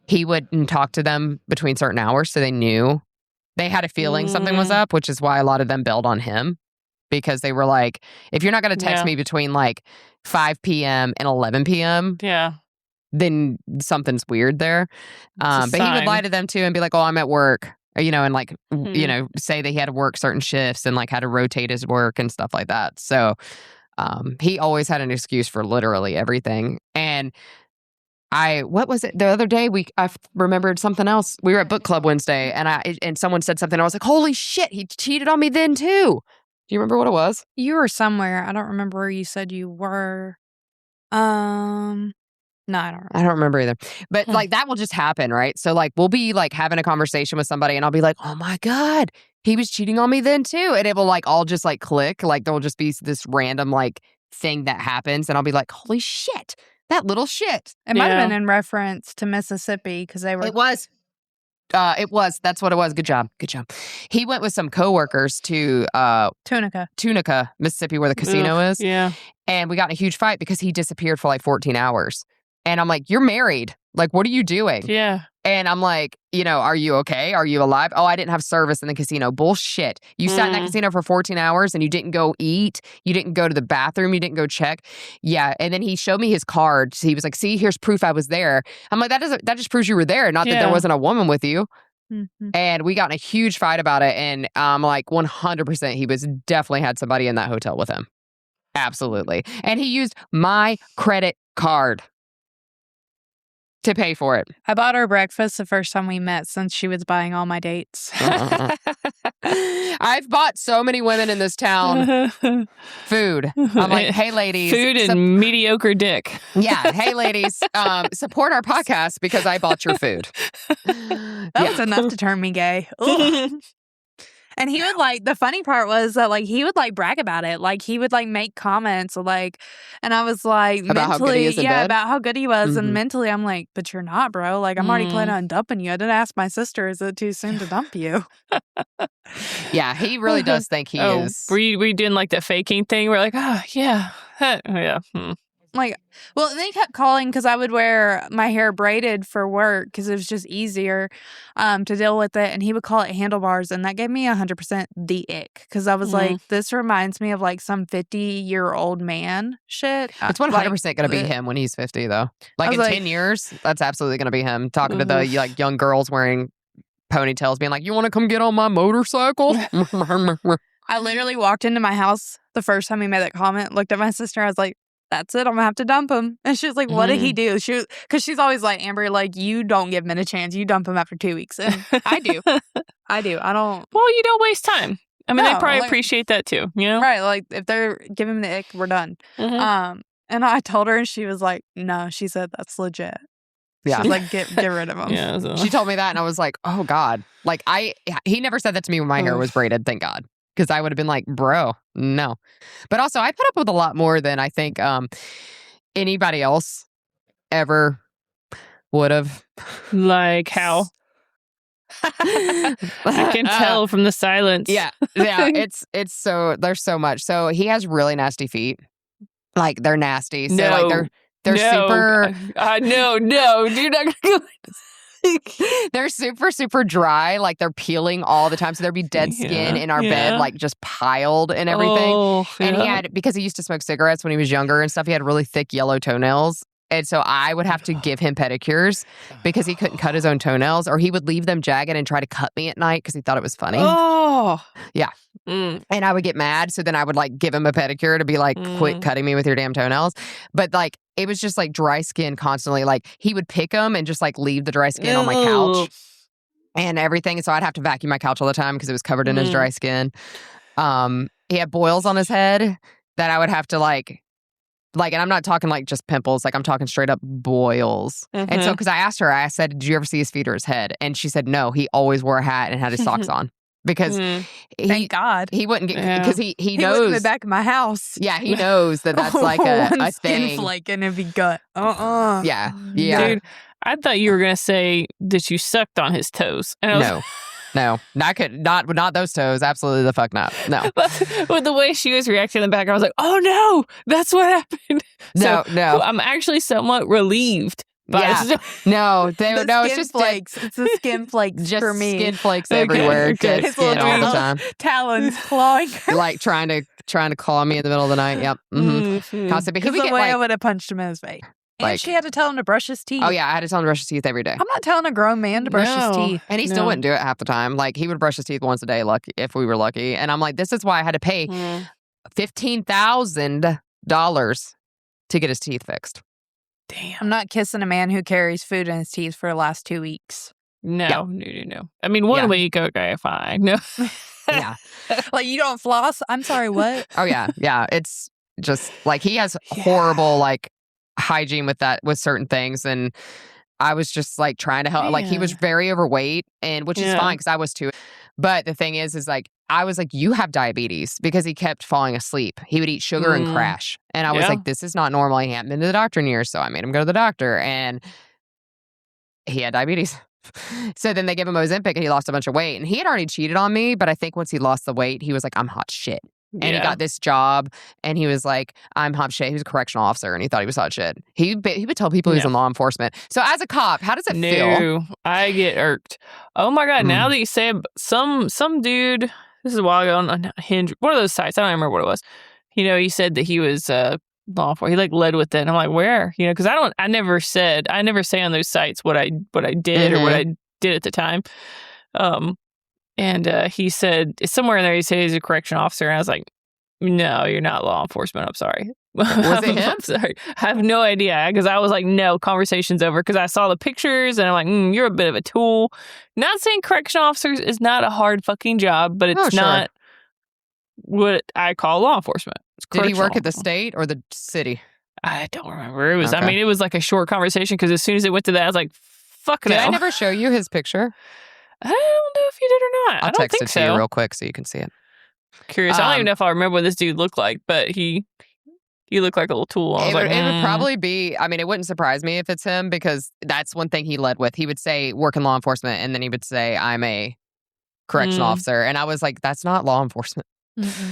he wouldn't talk to them between certain hours. So they knew they had a feeling something was up, which is why a lot of them bailed on him because they were like, if you're not going to text me between like 5 p.m. and 11 p.m. then something's weird there. But he would lie to them too and be like, oh, I'm at work, you know, and like, you know, say that he had to work certain shifts and like had to rotate his work and stuff like that. So he always had an excuse for literally everything. And what was it? The other day I remembered something else. We were at book club Wednesday and someone said something. I was like, holy shit, he cheated on me then too. Do you remember what it was? You were somewhere. I don't remember where you said you were. No, I don't remember. I don't remember either. But like that will just happen, right? So like we'll be like having a conversation with somebody and I'll be like, oh my God, he was cheating on me then too. And it will like all just like click. Like there will just be this random like thing that happens and I'll be like, holy shit, that little shit. It might have been in reference to Mississippi because they were. It was. That's what it was. Good job. He went with some coworkers to Tunica, Mississippi, where the casino is. Yeah. And we got in a huge fight because he disappeared for like 14 hours. And I'm like, you're married. Like, what are you doing? Yeah. And I'm like, you know, are you okay? Are you alive? Oh, I didn't have service in the casino. Bullshit. You sat in that casino for 14 hours and you didn't go eat. You didn't go to the bathroom. You didn't go check. Yeah. And then he showed me his card. So he was like, see, here's proof I was there. I'm like, that just proves you were there. Not that there wasn't a woman with you. And we got in a huge fight about it. And I'm like, 100% he was definitely had somebody in that hotel with him. Absolutely. And he used my credit card to pay for it. I bought her breakfast the first time we met since she was buying all my dates. I've bought so many women in this town food. I'm like, hey, ladies. Food and mediocre dick. Yeah. Hey, ladies, support our podcast because I bought your food. That was enough to turn me gay. And he would the funny part was that he would brag about it. He would make comments and I was like, about how good he is in bed? About how good he was. And mentally I'm like, but you're not, bro. I'm already planning on dumping you. I didn't ask my sister, is it too soon to dump you? Yeah, he really does think he is. Were you doing the faking thing? We're like, oh, yeah. Yeah. Well, they kept calling because I would wear my hair braided for work because it was just easier to deal with it. And he would call it handlebars. And that gave me 100% the ick because I was like, this reminds me of some 50-year-old man shit. It's 100% going to be him when he's 50, though. In 10 years, that's absolutely going to be him. Talking to the young girls wearing ponytails, being like, you want to come get on my motorcycle? I literally walked into my house the first time he made that comment, looked at my sister. I was like, that's it. I'm going to have to dump him. And she was like, what did he do? Because she's always like, Amber, you don't give men a chance. You dump him after 2 weeks. And I do. I don't. Well, you don't waste time. I mean, they probably appreciate that too, you know? Right. If they're giving him the ick, we're done. And I told her and she was like, no, she said, that's legit. Yeah. She's like, get rid of him. Yeah, so. She told me that and I was like, oh God. He never said that to me when my hair was braided, thank God. Because I would have been like, bro, no. But also, I put up with a lot more than I think anybody else ever would have. Like how? I can tell from the silence. Yeah. It's so, there's so much. So he has really nasty feet. They're nasty. So they're super. No, you're not gonna go. They're super, super dry. They're peeling all the time. So there'd be dead skin in our bed, just piled and everything. Oh, yeah. And because he used to smoke cigarettes when he was younger and stuff, he had really thick yellow toenails. And so I would have to give him pedicures because he couldn't cut his own toenails, or he would leave them jagged and try to cut me at night because he thought it was funny. Oh. Yeah. And I would get mad. So then I would give him a pedicure to be quit cutting me with your damn toenails. But it was just dry skin constantly. He would pick them and just leave the dry skin on my couch and everything. And so I'd have to vacuum my couch all the time because it was covered in his dry skin. He had boils on his head that I would have to and I'm not talking just pimples, I'm talking straight up boils. And so, because I asked her, I said, did you ever see his feet or his head? And she said, no, he always wore a hat and had his socks on. Because thank God he wouldn't get, because he knows. He wouldn't be back in my house. Yeah, he knows that's a skin thing. flake and it'd be gut. Yeah. Dude, I thought you were going to say that you sucked on his toes. And I was No, not those toes. Absolutely the fuck not. No. With the way she was reacting in the background, I was like, oh no, that's what happened. No. I'm actually somewhat relieved. No, it's just flakes. It's the skin flakes just for me. Skin flakes everywhere. Okay. Dead skin all the time. Talons clawing. Trying to claw me in the middle of the night. Yep. Constantly. Because the way I would have punched him in his face. And she had to tell him to brush his teeth. Oh, yeah. I had to tell him to brush his teeth every day. I'm not telling a grown man to brush his teeth. And he still wouldn't do it half the time. He would brush his teeth once a day, if we were lucky. And I'm like, this is why I had to pay $15,000 to get his teeth fixed. Damn. I'm not kissing a man who carries food in his teeth for the last 2 weeks. No. I mean, 1 week, okay, fine. No. Yeah. You don't floss? I'm sorry, what? Oh, yeah. Yeah. It's just, he has horrible, hygiene with certain things, and I was just trying to help. He was very overweight, and which is fine because I was too. But the thing is I was like, you have diabetes, because he kept falling asleep. He would eat sugar and crash, and I was like, this is not normal. He hadn't been to the doctor in years, so I made him go to the doctor, and he had diabetes. So then they gave him Ozempic, and he lost a bunch of weight, and he had already cheated on me. But I think once he lost the weight, he was like, I'm hot shit. And he got this job, and he was like, I'm hot shit. He was a correctional officer, and he thought he was hot shit. He would tell people he was in law enforcement. So as a cop, how does it feel? I get irked. Oh my God, now that you say it, some dude, this is a while ago on Hinge, one of those sites, I don't remember what it was. He said that he was law enforcement. He led with it. And I'm like, where? Because I never say on those sites what I did or what I did at the time. And he said, somewhere in there, he said he's a correction officer. And I was like, No, you're not law enforcement. I'm sorry. Was it him? I'm sorry. I have no idea because I was like, no, conversation's over because I saw the pictures and I'm like, you're a bit of a tool. Not saying correction officers is not a hard fucking job, but it's not what I call law enforcement. Did he work at the state or the city? I don't remember. It was. Okay. I mean, it was like a short conversation because as soon as it went to that, I was like, fuck no. Did I never show you his picture? I don't know if you did or not. I'll I don't text think it so. to you real quick so you can see it. Curious. I don't even know if I remember what this dude looked like, but he looked like a little tool. It would probably be, I mean, it wouldn't surprise me if it's him because that's one thing he led with. He would say, work in law enforcement, and then he would say, I'm a correction officer. And I was like, that's not law enforcement.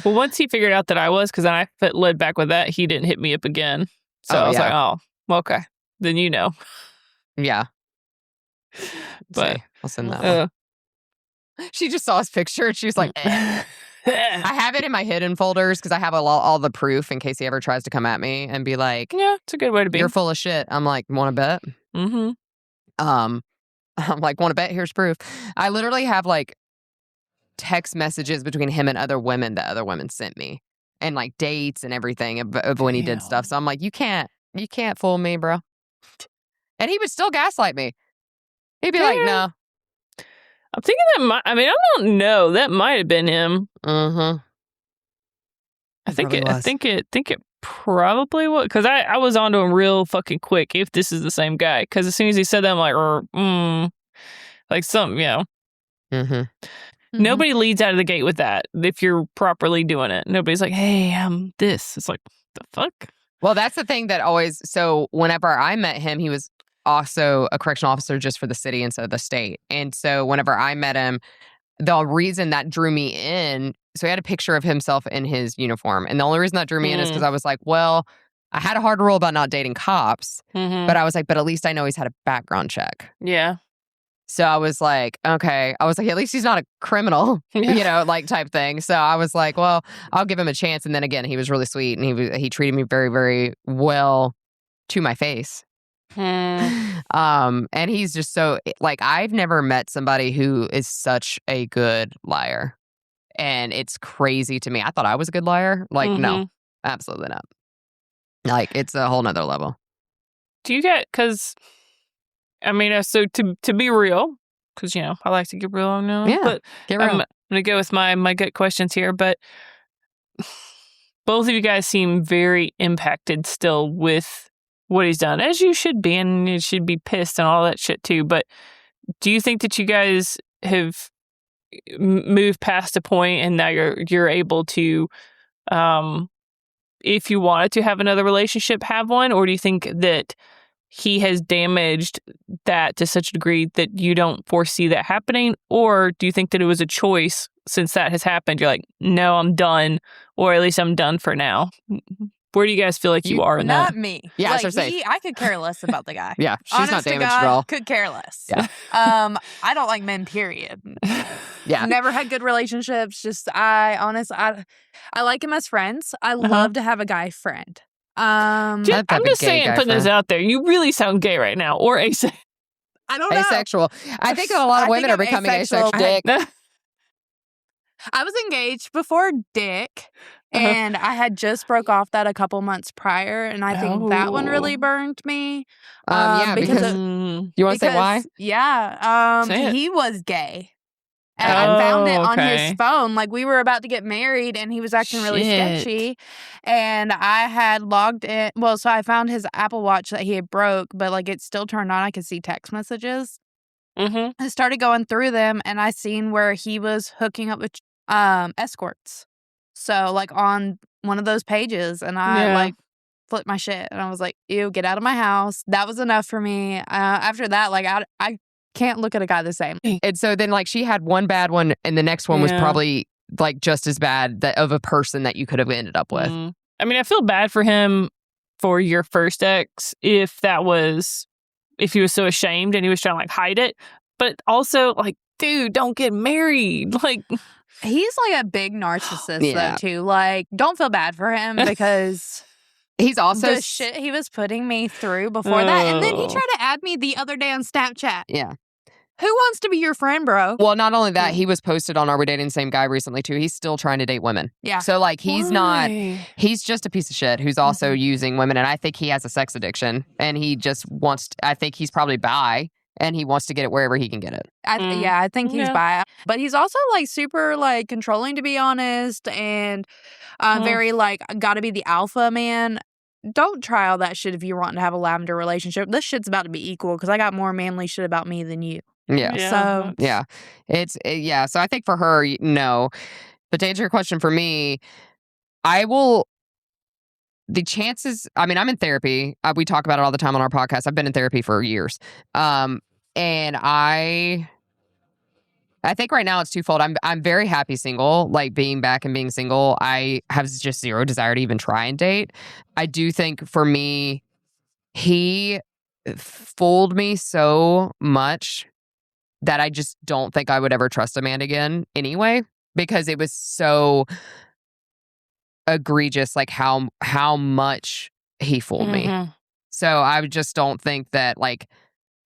Well, once he figured out that I was, because then I led back with that, he didn't hit me up again. So I was like, oh, well, okay. Then you know. Yeah. But I'll send that one. She just saw his picture and she was like, I have it in my hidden folders because I have all the proof in case he ever tries to come at me and be like, yeah, it's a good way to be. You're full of shit. I'm like, want to bet? Mm-hmm. I'm like, want to bet? Here's proof. I literally have like text messages between him and other women that other women sent me and like dates and everything of when he did stuff. So I'm like, you can't fool me, bro. And he would still gaslight me. He'd be like, no. I'm thinking I don't know. That might have been him. Mm-hmm. I think it probably was. Because I was onto him real fucking quick if this is the same guy. Because as soon as he said that, I'm like, like something, you know. Mm-hmm. Nobody leads out of the gate with that if you're properly doing it. Nobody's like, hey, I'm this. It's like, the fuck? Well, that's the thing that always, so whenever I met him, he was also a correctional officer just for the city instead of the state. And so whenever I met him, the reason that drew me in, so he had a picture of himself in his uniform. And the only reason that drew me in is because I was like, well, I had a hard rule about not dating cops. Mm-hmm. But I was like, but at least I know he's had a background check. Yeah. So I was like, okay. I was like, at least he's not a criminal, you know, like type thing. So I was like, well, I'll give him a chance. And then again, he was really sweet and he treated me very, very well to my face. And he's just so like, I've never met somebody who is such a good liar. And it's crazy to me. I thought I was a good liar. Like, no, absolutely not. Like, it's a whole nother level. Do you get, because I mean, so to be real, because, you know, I like to get real on now. Yeah, but get real. I'm going to go with my gut questions here. But both of you guys seem very impacted still with what he's done, as you should be, and you should be pissed and all that shit too. But do you think that you guys have moved past a point and now you're able to, if you wanted to have another relationship, have one? Or do you think that he has damaged that to such a degree that you don't foresee that happening? Or do you think that it was a choice since that has happened? You're like, no, I'm done, or at least I'm done for now. Where do you guys feel like you are in that? Not me. Yeah, like, that's what I'm saying. I could care less about the guy. Yeah, she's Honest not to damaged God, at all. Could care less. Yeah. I don't like men, period. Yeah. Never had good relationships. Just, I like him as friends. I love to have a guy friend. I'm just saying, putting this out there. You really sound gay right now, or asexual. I don't know. Asexual. I think a lot of women are becoming asexual. Dick. I was engaged before Dick, and I had just broke off that a couple months prior, and I think that one really burned me. Yeah, because you want to say why? Yeah, he was gay. And I found it on his phone. Like, we were about to get married, and he was acting really sketchy. And I had logged in. Well, so I found his Apple Watch that he had broke, but, like, it still turned on. I could see text messages. I started going through them, and I seen where he was hooking up with escorts. So, like, on one of those pages, and I, like, flipped my shit. And I was like, ew, get out of my house. That was enough for me. After that, like, I can't look at a guy the same. And so then, like, she had one bad one, and the next one was probably, like, just as bad of a person that you could have ended up with. I mean, I feel bad for him for your first ex if he was so ashamed and he was trying to, like, hide it. But also, like, dude, don't get married. Like, he's, like, a big narcissist, though, too. Like, don't feel bad for him because he's also the shit he was putting me through before that. And then he tried to add me the other day on Snapchat. Yeah. Who wants to be your friend, bro? Well, not only that, he was posted on Are We Dating the Same Guy recently, too. He's still trying to date women. Yeah. So, like, he's just a piece of shit who's also using women. And I think he has a sex addiction. And he just wants, I think he's probably bi. And he wants to get it wherever he can get it. I think he's bi. But he's also, like, super, like, controlling, to be honest. And very, like, gotta be the alpha man. Don't try all that shit if you want to have a lavender relationship. This shit's about to be equal because I got more manly shit about me than you. Yeah. So So I think for her, no. But to answer your question for me, the chances, I mean, I'm in therapy. We talk about it all the time on our podcast. I've been in therapy for years. And I think right now it's twofold. I'm very happy single, like being back and being single. I have just zero desire to even try and date. I do think for me, he fooled me so much that I just don't think I would ever trust a man again anyway, because it was so egregious, like how much he fooled me. So I just don't think that like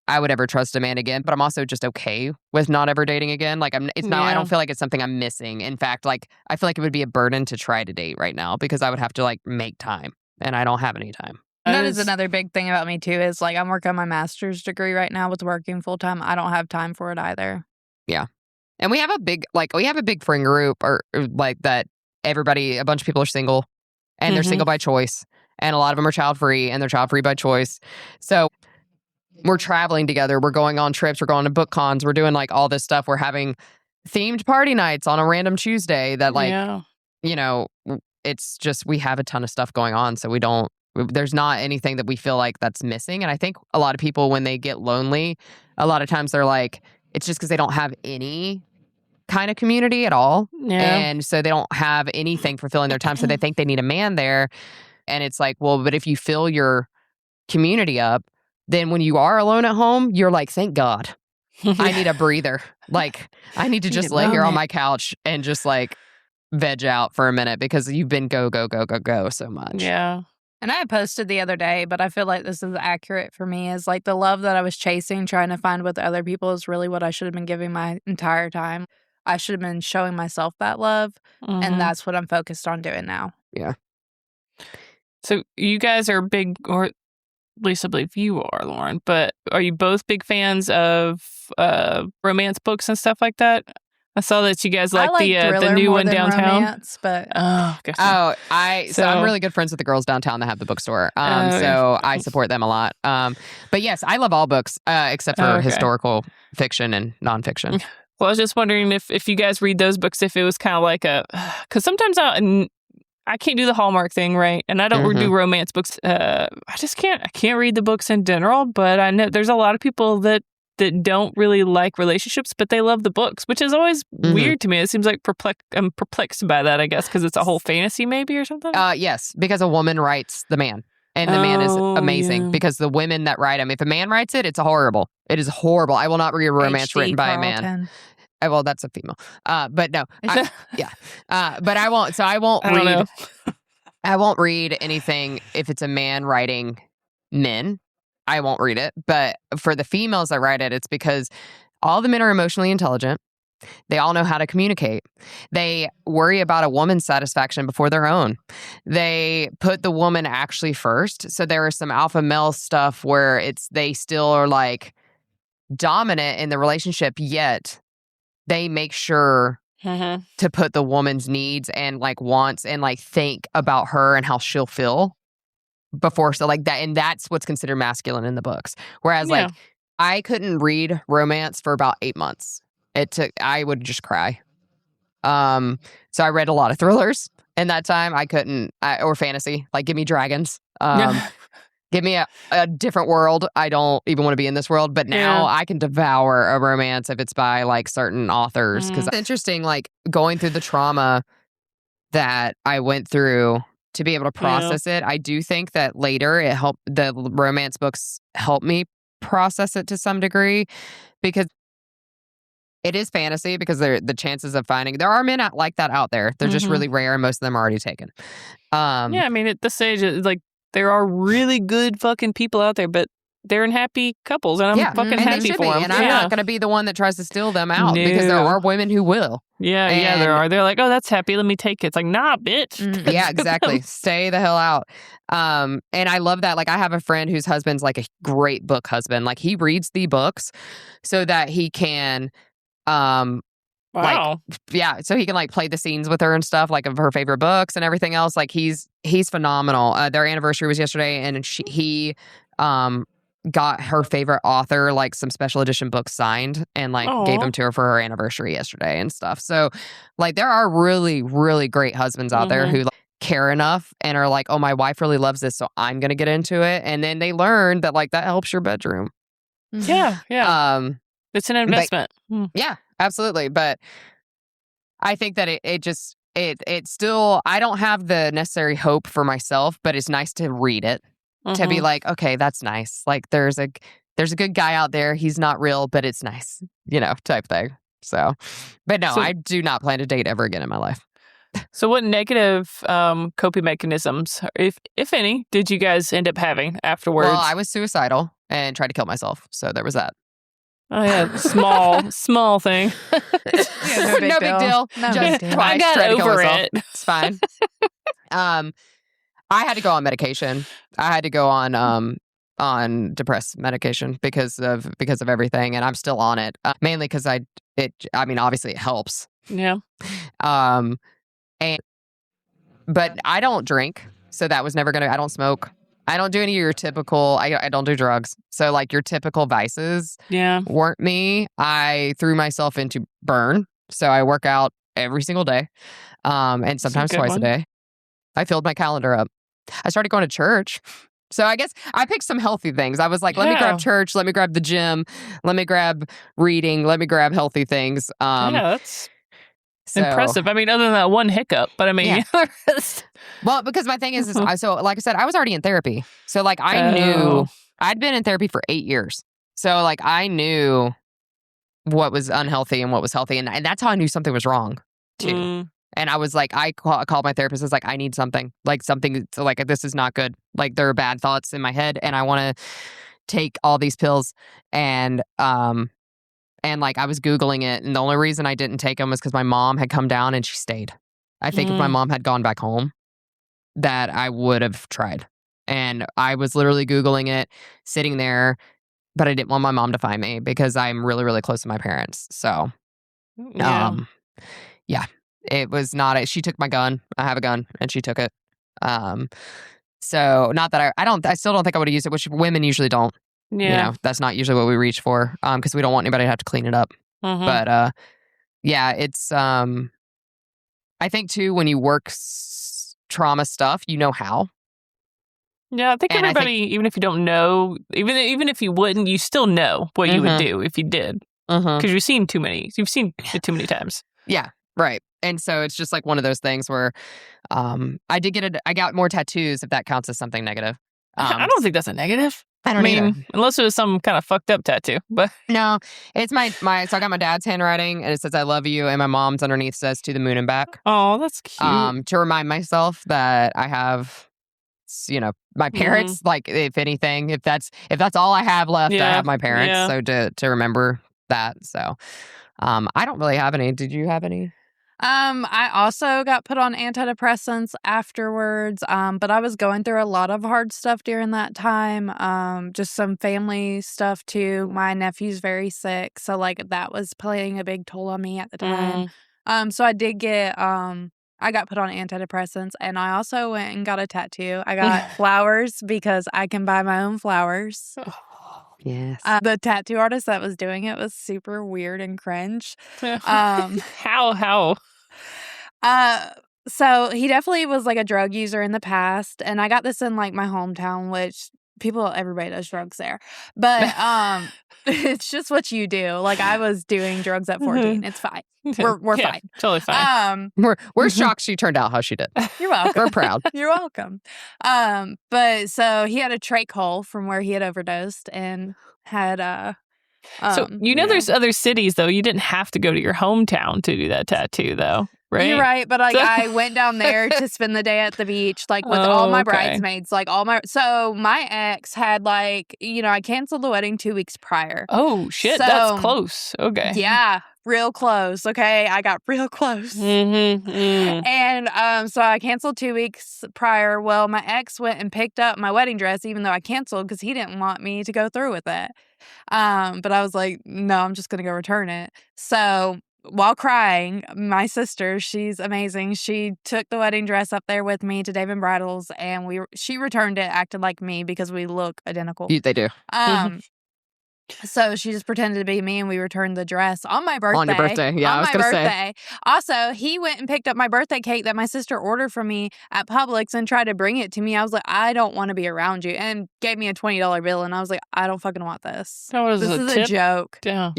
I would ever trust a man again, but I'm also just okay with not ever dating again. Like I don't feel like it's something I'm missing. In fact, like I feel like it would be a burden to try to date right now because I would have to like make time and I don't have any time. That is another big thing about me too, is like I'm working on my master's degree right now with working full time. I don't have time for it either. Yeah. And we have a big friend group or like that a bunch of people are single and they're single by choice. And a lot of them are child free and they're child free by choice. So we're traveling together. We're going on trips. We're going to book cons. We're doing like all this stuff. We're having themed party nights on a random Tuesday that like, you know, it's just, we have a ton of stuff going on. So there's not anything that we feel like that's missing. And I think a lot of people, when they get lonely, a lot of times they're like, it's just because they don't have any kind of community at all. Yeah. And so they don't have anything fulfilling their time. So they think they need a man there. And it's like, well, but if you fill your community up, then when you are alone at home, you're like, thank God, I need a breather. Like, I need to just lay here on my couch and just like veg out for a minute because you've been go so much. Yeah. And I posted the other day, but I feel like this is accurate for me, is like the love that I was chasing, trying to find with other people is really what I should have been giving my entire time. I should have been showing myself that love. And that's what I'm focused on doing now. Yeah. So you guys are big, or at least I believe you are, Lauren, but are you both big fans of romance books and stuff like that? I saw that you guys like the new one downtown. Romance, but so I'm really good friends with the girls downtown that have the bookstore. So I support them a lot. But yes, I love all books except for historical fiction and nonfiction. Well, I was just wondering if you guys read those books, if it was kind of like because sometimes I can't do the Hallmark thing, right? And I don't do romance books. I can't read the books in general, but I know there's a lot of people that don't really like relationships, but they love the books, which is always weird to me. It seems like I'm perplexed by that, I guess, because it's a whole fantasy maybe or something. Yes, because a woman writes the man. And the man is amazing because the women that write him, if a man writes it, it's horrible. It is horrible. I will not read a romance written by a man. Well, that's a female. But no. But I won't. So I won't read. I won't read anything if it's a man writing men. I won't read it. But for the females that write it, it's because all the men are emotionally intelligent. They all know how to communicate. They worry about a woman's satisfaction before their own. They put the woman actually first. So there is some alpha male stuff where they still are like dominant in the relationship, yet they make sure to put the woman's needs and like wants and like think about her and how she'll feel before. So like that, and that's what's considered masculine in the books. Whereas like I couldn't read romance for about 8 months. I would just cry. So I read a lot of thrillers in that time. I couldn't, or fantasy, like give me dragons. Give me a different world. I don't even want to be in this world. But now I can devour a romance if it's by like certain authors. Because it's interesting, like going through the trauma that I went through to be able to process it. I do think that later the romance books help me process it to some degree because it is fantasy, because the chances of finding, there are men like that out there. They're just really rare, and most of them are already taken. I mean, at this age, like there are really good fucking people out there, but they're in happy couples, and I'm fucking happy for them. And I'm not going to be the one that tries to steal them out because there are women who will. Yeah, there are. They're like, oh, that's happy. Let me take it. It's like, nah, bitch. Yeah, exactly. Stay the hell out. And I love that. Like, I have a friend whose husband's like a great book husband. Like, he reads the books so that he can, Wow. So he can like play the scenes with her and stuff, like of her favorite books and everything else. Like, he's phenomenal. Their anniversary was yesterday, and he got her favorite author like some special edition books signed and like gave them to her for her anniversary yesterday and stuff. So like there are really, really great husbands out there who like, care enough and are like, oh, my wife really loves this, so I'm gonna get into it. And then they learn that like that helps your bedroom. Yeah. It's an investment. Yeah, absolutely. But I think that it still, I don't have the necessary hope for myself, but it's nice to read it. To be like, okay, that's nice. Like there's a good guy out there. He's not real, but it's nice, type thing. So, but no, I do not plan to date ever again in my life. So what negative coping mechanisms, if any, did you guys end up having afterwards? Well, I was suicidal and tried to kill myself. So there was that. Oh yeah, small thing. No big deal. Just twice I got tried to kill over myself. it. It's fine. I had to go on medication. I had to go on depressed medication because of everything, and I'm still on it. Mainly because obviously it helps. Yeah. But I don't drink, so that was never I don't smoke. I don't do any of your typical. I don't do drugs. So like your typical vices. Yeah. Weren't me. I threw myself into burn. So I work out every single day, and sometimes twice a day. I filled my calendar up. I started going to church. So I guess I picked some healthy things. I was like, let me grab church, let me grab the gym, let me grab reading, let me grab healthy things. That's impressive. I mean, other than that one hiccup, but I mean, well, because my thing is so like I said, I was already in therapy. So like I knew I'd been in therapy for 8 years. So like I knew what was unhealthy and what was healthy. And that's how I knew something was wrong too. And I was like, I called my therapist. I was like, I need something. Like something, like this is not good. Like there are bad thoughts in my head and I want to take all these pills. And like I was Googling it. And the only reason I didn't take them was because my mom had come down and she stayed. I think if my mom had gone back home, that I would have tried. And I was literally Googling it, sitting there, but I didn't want my mom to find me because I'm really, really close to my parents. So, it was not she took my gun. I have a gun and she took it. So not that I still don't think I would have used it, which women usually don't. Yeah. That's not usually what we reach for. Because we don't want anybody to have to clean it up. But it's I think too, when you work trauma stuff, you know how. Yeah, I think everybody, even if you don't know, even if you wouldn't, you still know what you would do if you did. Because you've seen it too many times. Yeah. Right. And so it's just like one of those things where I got more tattoos, if that counts as something negative. I don't think that's a negative. I mean, unless it was some kind of fucked up tattoo. But no, it's my so I got my dad's handwriting and it says I love you, and my mom's underneath says to the moon and back. Oh, that's cute. To remind myself that I have my parents, like if anything, if that's all I have left, I have my parents. Yeah. So to remember that. So I don't really have any. Did you have any? I also got put on antidepressants afterwards, but I was going through a lot of hard stuff during that time, just some family stuff too. My nephew's very sick, so like that was playing a big toll on me at the time. So I did get, I got put on antidepressants, and I also went and got a tattoo. I got flowers because I can buy my own flowers. Yes. The tattoo artist that was doing it was super weird and cringe. How? So he definitely was like a drug user in the past, and I got this in like my hometown, which everybody does drugs there. But it's just what you do. Like I was doing drugs at 14. It's fine. We're fine. Totally fine. We're shocked she turned out how she did. You're welcome. We're proud. You're welcome. But so he had a trach hole from where he had overdosed and had so there's other cities though. You didn't have to go to your hometown to do that tattoo though. right? You're right, but like I went down there to spend the day at the beach, like with all my bridesmaids, like so my ex had like, I canceled the wedding 2 weeks prior. Oh shit, that's close. Okay. Yeah, real close. Okay, I got real close. And so I canceled 2 weeks prior. Well, my ex went and picked up my wedding dress, even though I canceled because he didn't want me to go through with it. But I was like, no, I'm just gonna go return it. So while crying, my sister, she's amazing. She took the wedding dress up there with me to Dave & Bridal's, and she returned it, acted like me because we look identical. They do. So she just pretended to be me, and we returned the dress on my birthday. On your birthday, yeah. I was going to say. Also, he went and picked up my birthday cake that my sister ordered for me at Publix and tried to bring it to me. I was like, I don't want to be around you, and gave me a $20 bill, and I was like, I don't fucking want this. This is a joke. Yeah.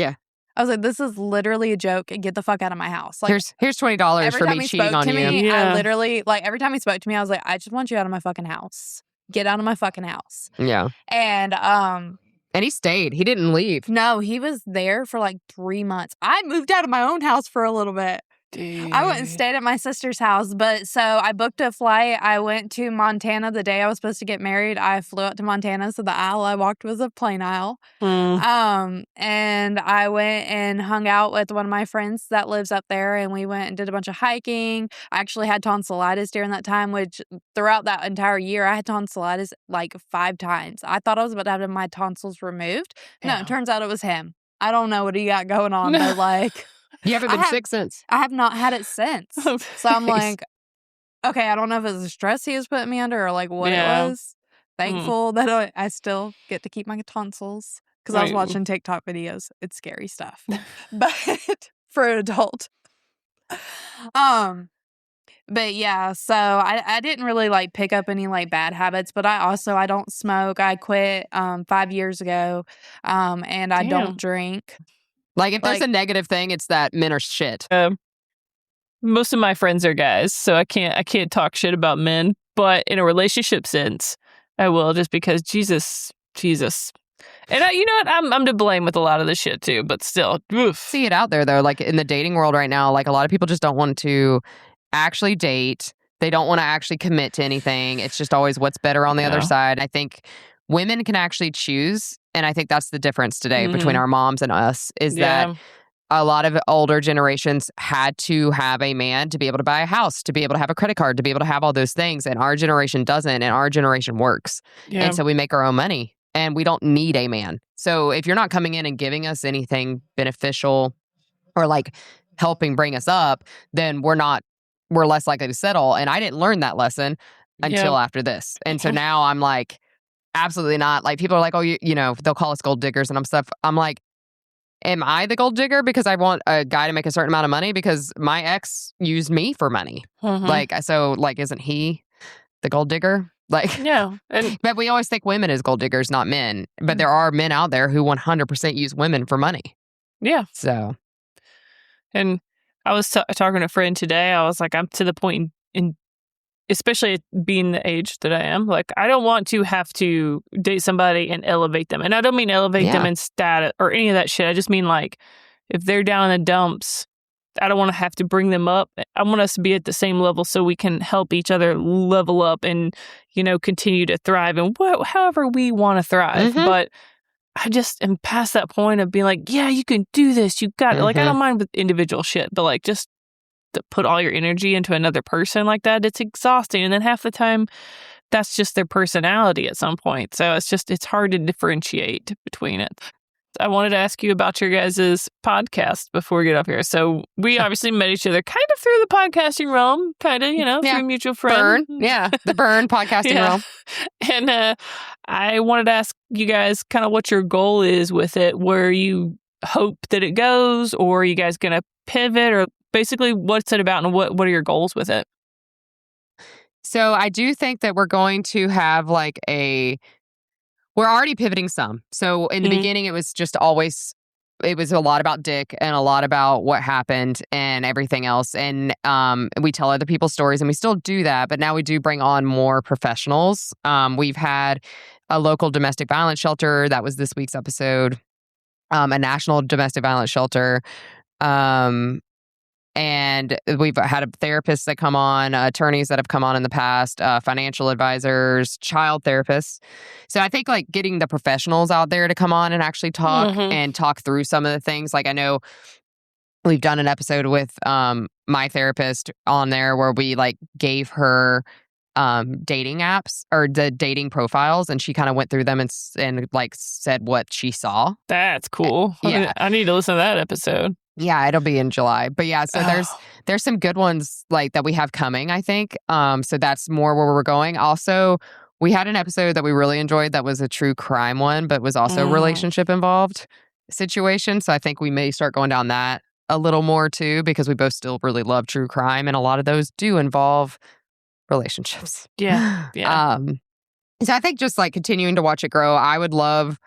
I was like, this is literally a joke. Get the fuck out of my house. Like, here's $20 for me cheating on you. I literally, like, every time he spoke to me, I was like, I just want you out of my fucking house. Get out of my fucking house. Yeah. And he stayed. He didn't leave. No, he was there for like 3 months. I moved out of my own house for a little bit. Dude. I went and stayed at my sister's house, but so I booked a flight. I went to Montana the day I was supposed to get married. I flew out to Montana, so the aisle I walked was a plain aisle. And I went and hung out with one of my friends that lives up there, and we went and did a bunch of hiking. I actually had tonsillitis during that time, which throughout that entire year, I had tonsillitis like 5 times. I thought I was about to have my tonsils removed. No, it turns out it was him. I don't know what he got going on, but like... You haven't been sick since. I have not had it since. So I'm like, okay, I don't know if it's the stress he was putting me under or like what it was. Thankful that I still get to keep my tonsils because I was watching TikTok videos. It's scary stuff, but for an adult. But yeah, so I didn't really like pick up any like bad habits, but I don't smoke. I quit 5 years ago, and I don't drink. Like, if there's a negative thing, it's that men are shit. Most of my friends are guys, so I can't talk shit about men. But in a relationship sense, I will, just because Jesus. And you know what? I'm to blame with a lot of this shit too. But still, oof. See it out there though. Like in the dating world right now, like a lot of people just don't want to actually date. They don't want to actually commit to anything. It's just always what's better on the other side. I think women can actually choose. And I think that's the difference today between our moms and us is that a lot of older generations had to have a man to be able to buy a house, to be able to have a credit card, to be able to have all those things. And our generation doesn't, and our generation works. Yeah. And so we make our own money and we don't need a man. So if you're not coming in and giving us anything beneficial or like helping bring us up, then we're less likely to settle. And I didn't learn that lesson until after this. And so now I'm like, absolutely not. Like, people are like, oh, you know, they'll call us gold diggers and stuff. I'm like, am I the gold digger because I want a guy to make a certain amount of money? Because my ex used me for money. Like, so, like, isn't he the gold digger? Like, yeah. But we always think women as gold diggers, not men. But there are men out there who 100% use women for money. Yeah. So. And I was talking to a friend today. I was like, I'm to the point in especially being the age that I am, like, I don't want to have to date somebody and elevate them. And I don't mean elevate them in status or any of that shit. I just mean, like, if they're down in the dumps, I don't want to have to bring them up. I want us to be at the same level so we can help each other level up and, you know, continue to thrive and however we want to thrive. But I just am past that point of being like, yeah, you can do this. You got it. Like, I don't mind with individual shit, but like, just to put all your energy into another person like that, it's exhausting. And then half the time, that's just their personality at some point. So it's hard to differentiate between it. I wanted to ask you about your guys' podcast before we get up here. So we obviously met each other kind of through the podcasting realm, kind of, you know, through mutual friends. The Burn podcasting realm. And I wanted to ask you guys kind of what your goal is with it, where you hope that it goes, or are you guys going to pivot, or basically what's it about and what are your goals with it? So I do think that we're going to have like we're already pivoting some. So in the beginning, it was a lot about Dick and a lot about what happened and everything else. And we tell other people's stories, and we still do that. But now we do bring on more professionals. We've had a local domestic violence shelter. That was this week's episode. A national domestic violence shelter. And we've had therapists that come on, attorneys that have come on in the past, financial advisors, child therapists. So I think like getting the professionals out there to come on and actually talk and talk through some of the things. Like I know we've done an episode with my therapist on there where we like gave her dating apps or the dating profiles, and she kind of went through them and like said what she saw. That's cool. Yeah. I need to listen to that episode. Yeah, it'll be in July. But yeah, so there's some good ones like that we have coming, I think. So that's more where we're going. Also, we had an episode that we really enjoyed that was a true crime one, but was also relationship involved situation. So I think we may start going down that a little more too, because we both still really love true crime, and a lot of those do involve relationships. Yeah. So I think just like continuing to watch it grow. I would love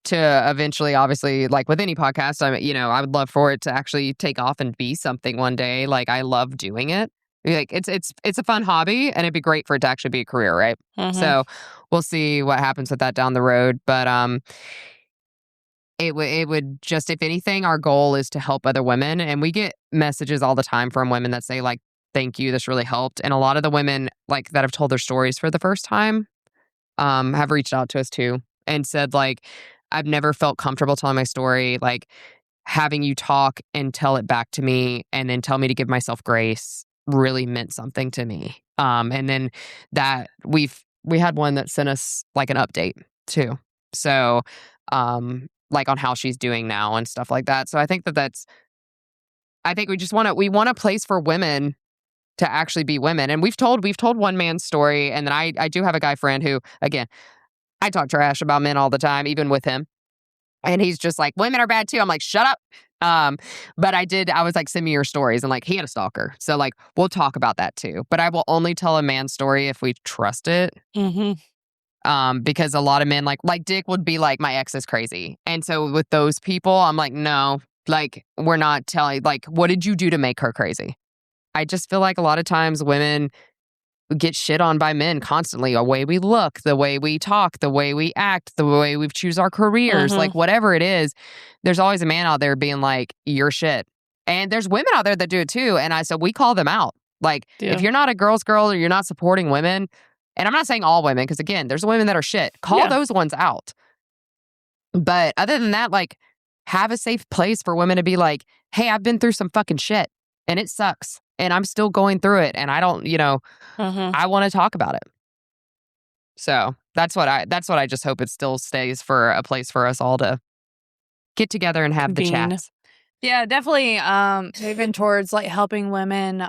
to eventually, obviously, like with any podcast, I would love for it to actually take off and be something one day. Like I love doing it. Like it's a fun hobby, and it'd be great for it to actually be a career, right? So we'll see what happens with that down the road. But it would just, if anything, our goal is to help other women, and we get messages all the time from women that say like, "Thank you, this really helped." And a lot of the women like that have told their stories for the first time have reached out to us too and said like, I've never felt comfortable telling my story. Like having you talk and tell it back to me and then tell me to give myself grace really meant something to me. And then that we had one that sent us like an update too. So like on how she's doing now and stuff like that. So I think I think we want a place for women to actually be women. And we've told one man's story. And then I do have a guy friend who, again, I talk trash about men all the time, even with him. And he's just like, women are bad too. I'm like, shut up. But I was like, send me your stories. And like, he had a stalker. So like, we'll talk about that too. But I will only tell a man's story if we trust it. Because a lot of men like Dick would be like, my ex is crazy. And so with those people, I'm like, no, like, we're not telling, like, what did you do to make her crazy? I just feel like a lot of times women get shit on by men constantly. The way we look, the way we talk, the way we act, the way we choose our careers, like whatever it is, there's always a man out there being like, you're shit. And there's women out there that do it too. And so we call them out. Like, if you're not a girl's girl or you're not supporting women, and I'm not saying all women, because again, there's women that are shit. Call those ones out. But other than that, like, have a safe place for women to be like, hey, I've been through some fucking shit and it sucks. And I'm still going through it. And I don't, I want to talk about it. So that's what I just hope it still stays for a place for us all to get together and have the chats. Yeah, definitely moving towards like helping women,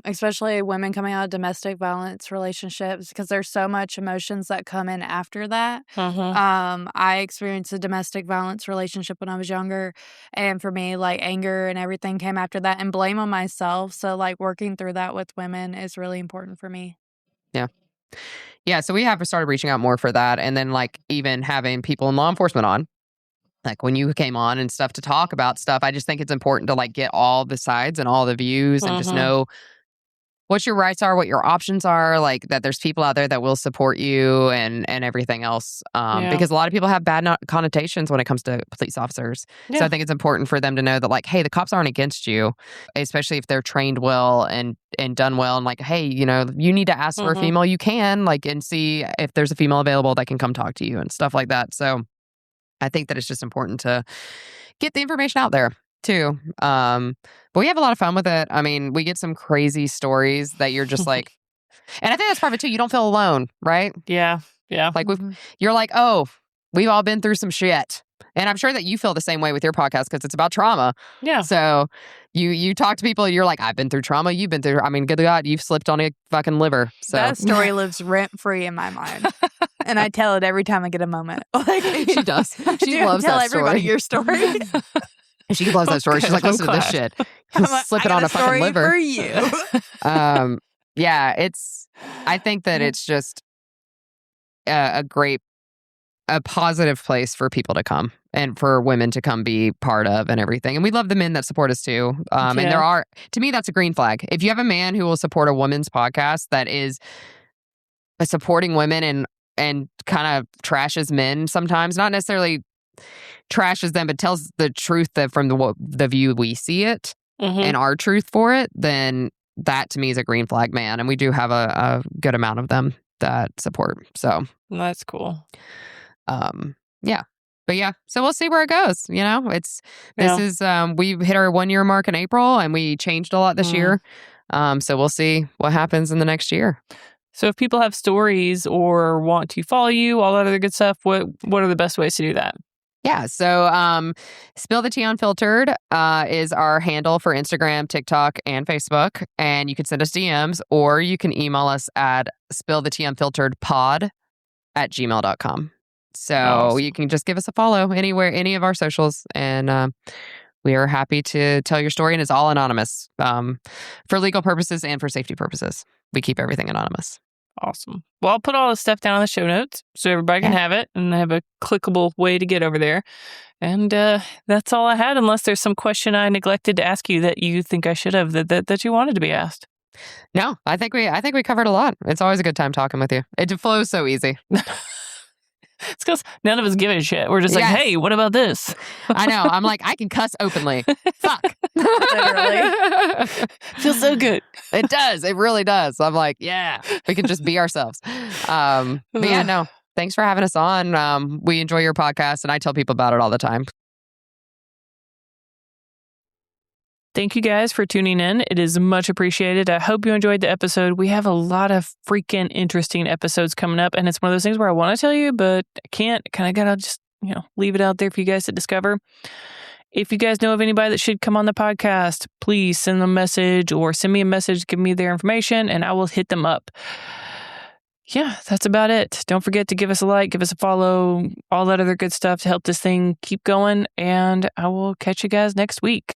especially women coming out of domestic violence relationships, because there's so much emotions that come in after that. I experienced a domestic violence relationship when I was younger, and for me, like anger and everything came after that, and blame on myself. So like working through that with women is really important for me. Yeah, so we have started reaching out more for that, and then like even having people in law enforcement on. Like when you came on and stuff to talk about stuff, I just think it's important to like get all the sides and all the views and just know what your rights are, what your options are, like that there's people out there that will support you and everything else. Because a lot of people have bad connotations when it comes to police officers. So I think it's important for them to know that like, hey, the cops aren't against you, especially if they're trained well and done well. And like, hey, you need to ask for a female, you can like, and see if there's a female available that can come talk to you and stuff like that. So I think that it's just important to get the information out there too. But we have a lot of fun with it. I mean, we get some crazy stories that you're just like, and I think that's part of it too. You don't feel alone, right? Yeah. Like you're like, oh, we've all been through some shit. And I'm sure that you feel the same way with your podcast because it's about trauma. Yeah. So you talk to people and you're like, I've been through trauma. You've been through, I mean, good God, you've slipped on a fucking liver. So that story lives rent free in my mind. And I tell it every time I get a moment. Like, she does. She loves that story. Tell everybody your story. She loves that story. She's like, listen to this shit. Slip it on a fucking liver. For you. Yeah, I think that it's just a positive place for people to come and for women to come be part of and everything. And we love the men that support us too. And there are, to me, that's a green flag. If you have a man who will support a woman's podcast that is supporting women and kind of trashes men sometimes, not necessarily trashes them, but tells the truth that from the view we see it, and our truth for it, then that to me is a green flag, man. And we do have a good amount of them that support. So that's cool. Yeah. But yeah, so we'll see where it goes. You know, we hit our 1 year mark in April and we changed a lot this year. So we'll see what happens in the next year. So if people have stories or want to follow you, all that other good stuff, what are the best ways to do that? Yeah. So Spill the Tea Unfiltered is our handle for Instagram, TikTok, and Facebook. And you can send us DMs or you can email us at spilltheteaunfilteredpod@gmail.com. So you can just give us a follow anywhere, any of our socials. And we are happy to tell your story. And it's all anonymous for legal purposes and for safety purposes. We keep everything anonymous. Awesome. Well, I'll put all this stuff down in the show notes so everybody can have it and have a clickable way to get over there. And that's all I had, unless there's some question I neglected to ask you that you think I should have that you wanted to be asked. No, I think we covered a lot. It's always a good time talking with you. It flows so easy. It's because none of us give a shit. We're just like, hey, what about this? I know. I'm like, I can cuss openly. Fuck. Literally. Feels so good. It does. It really does. I'm like, yeah, we can just be ourselves. But yeah, no. Thanks for having us on. We enjoy your podcast and I tell people about it all the time. Thank you guys for tuning in. It is much appreciated. I hope you enjoyed the episode. We have a lot of freaking interesting episodes coming up, and it's one of those things where I want to tell you, but I can't. Kind of gotta just, leave it out there for you guys to discover. If you guys know of anybody that should come on the podcast, please send them a message or send me a message, give me their information, and I will hit them up. Yeah, that's about it. Don't forget to give us a like, give us a follow, all that other good stuff to help this thing keep going, and I will catch you guys next week.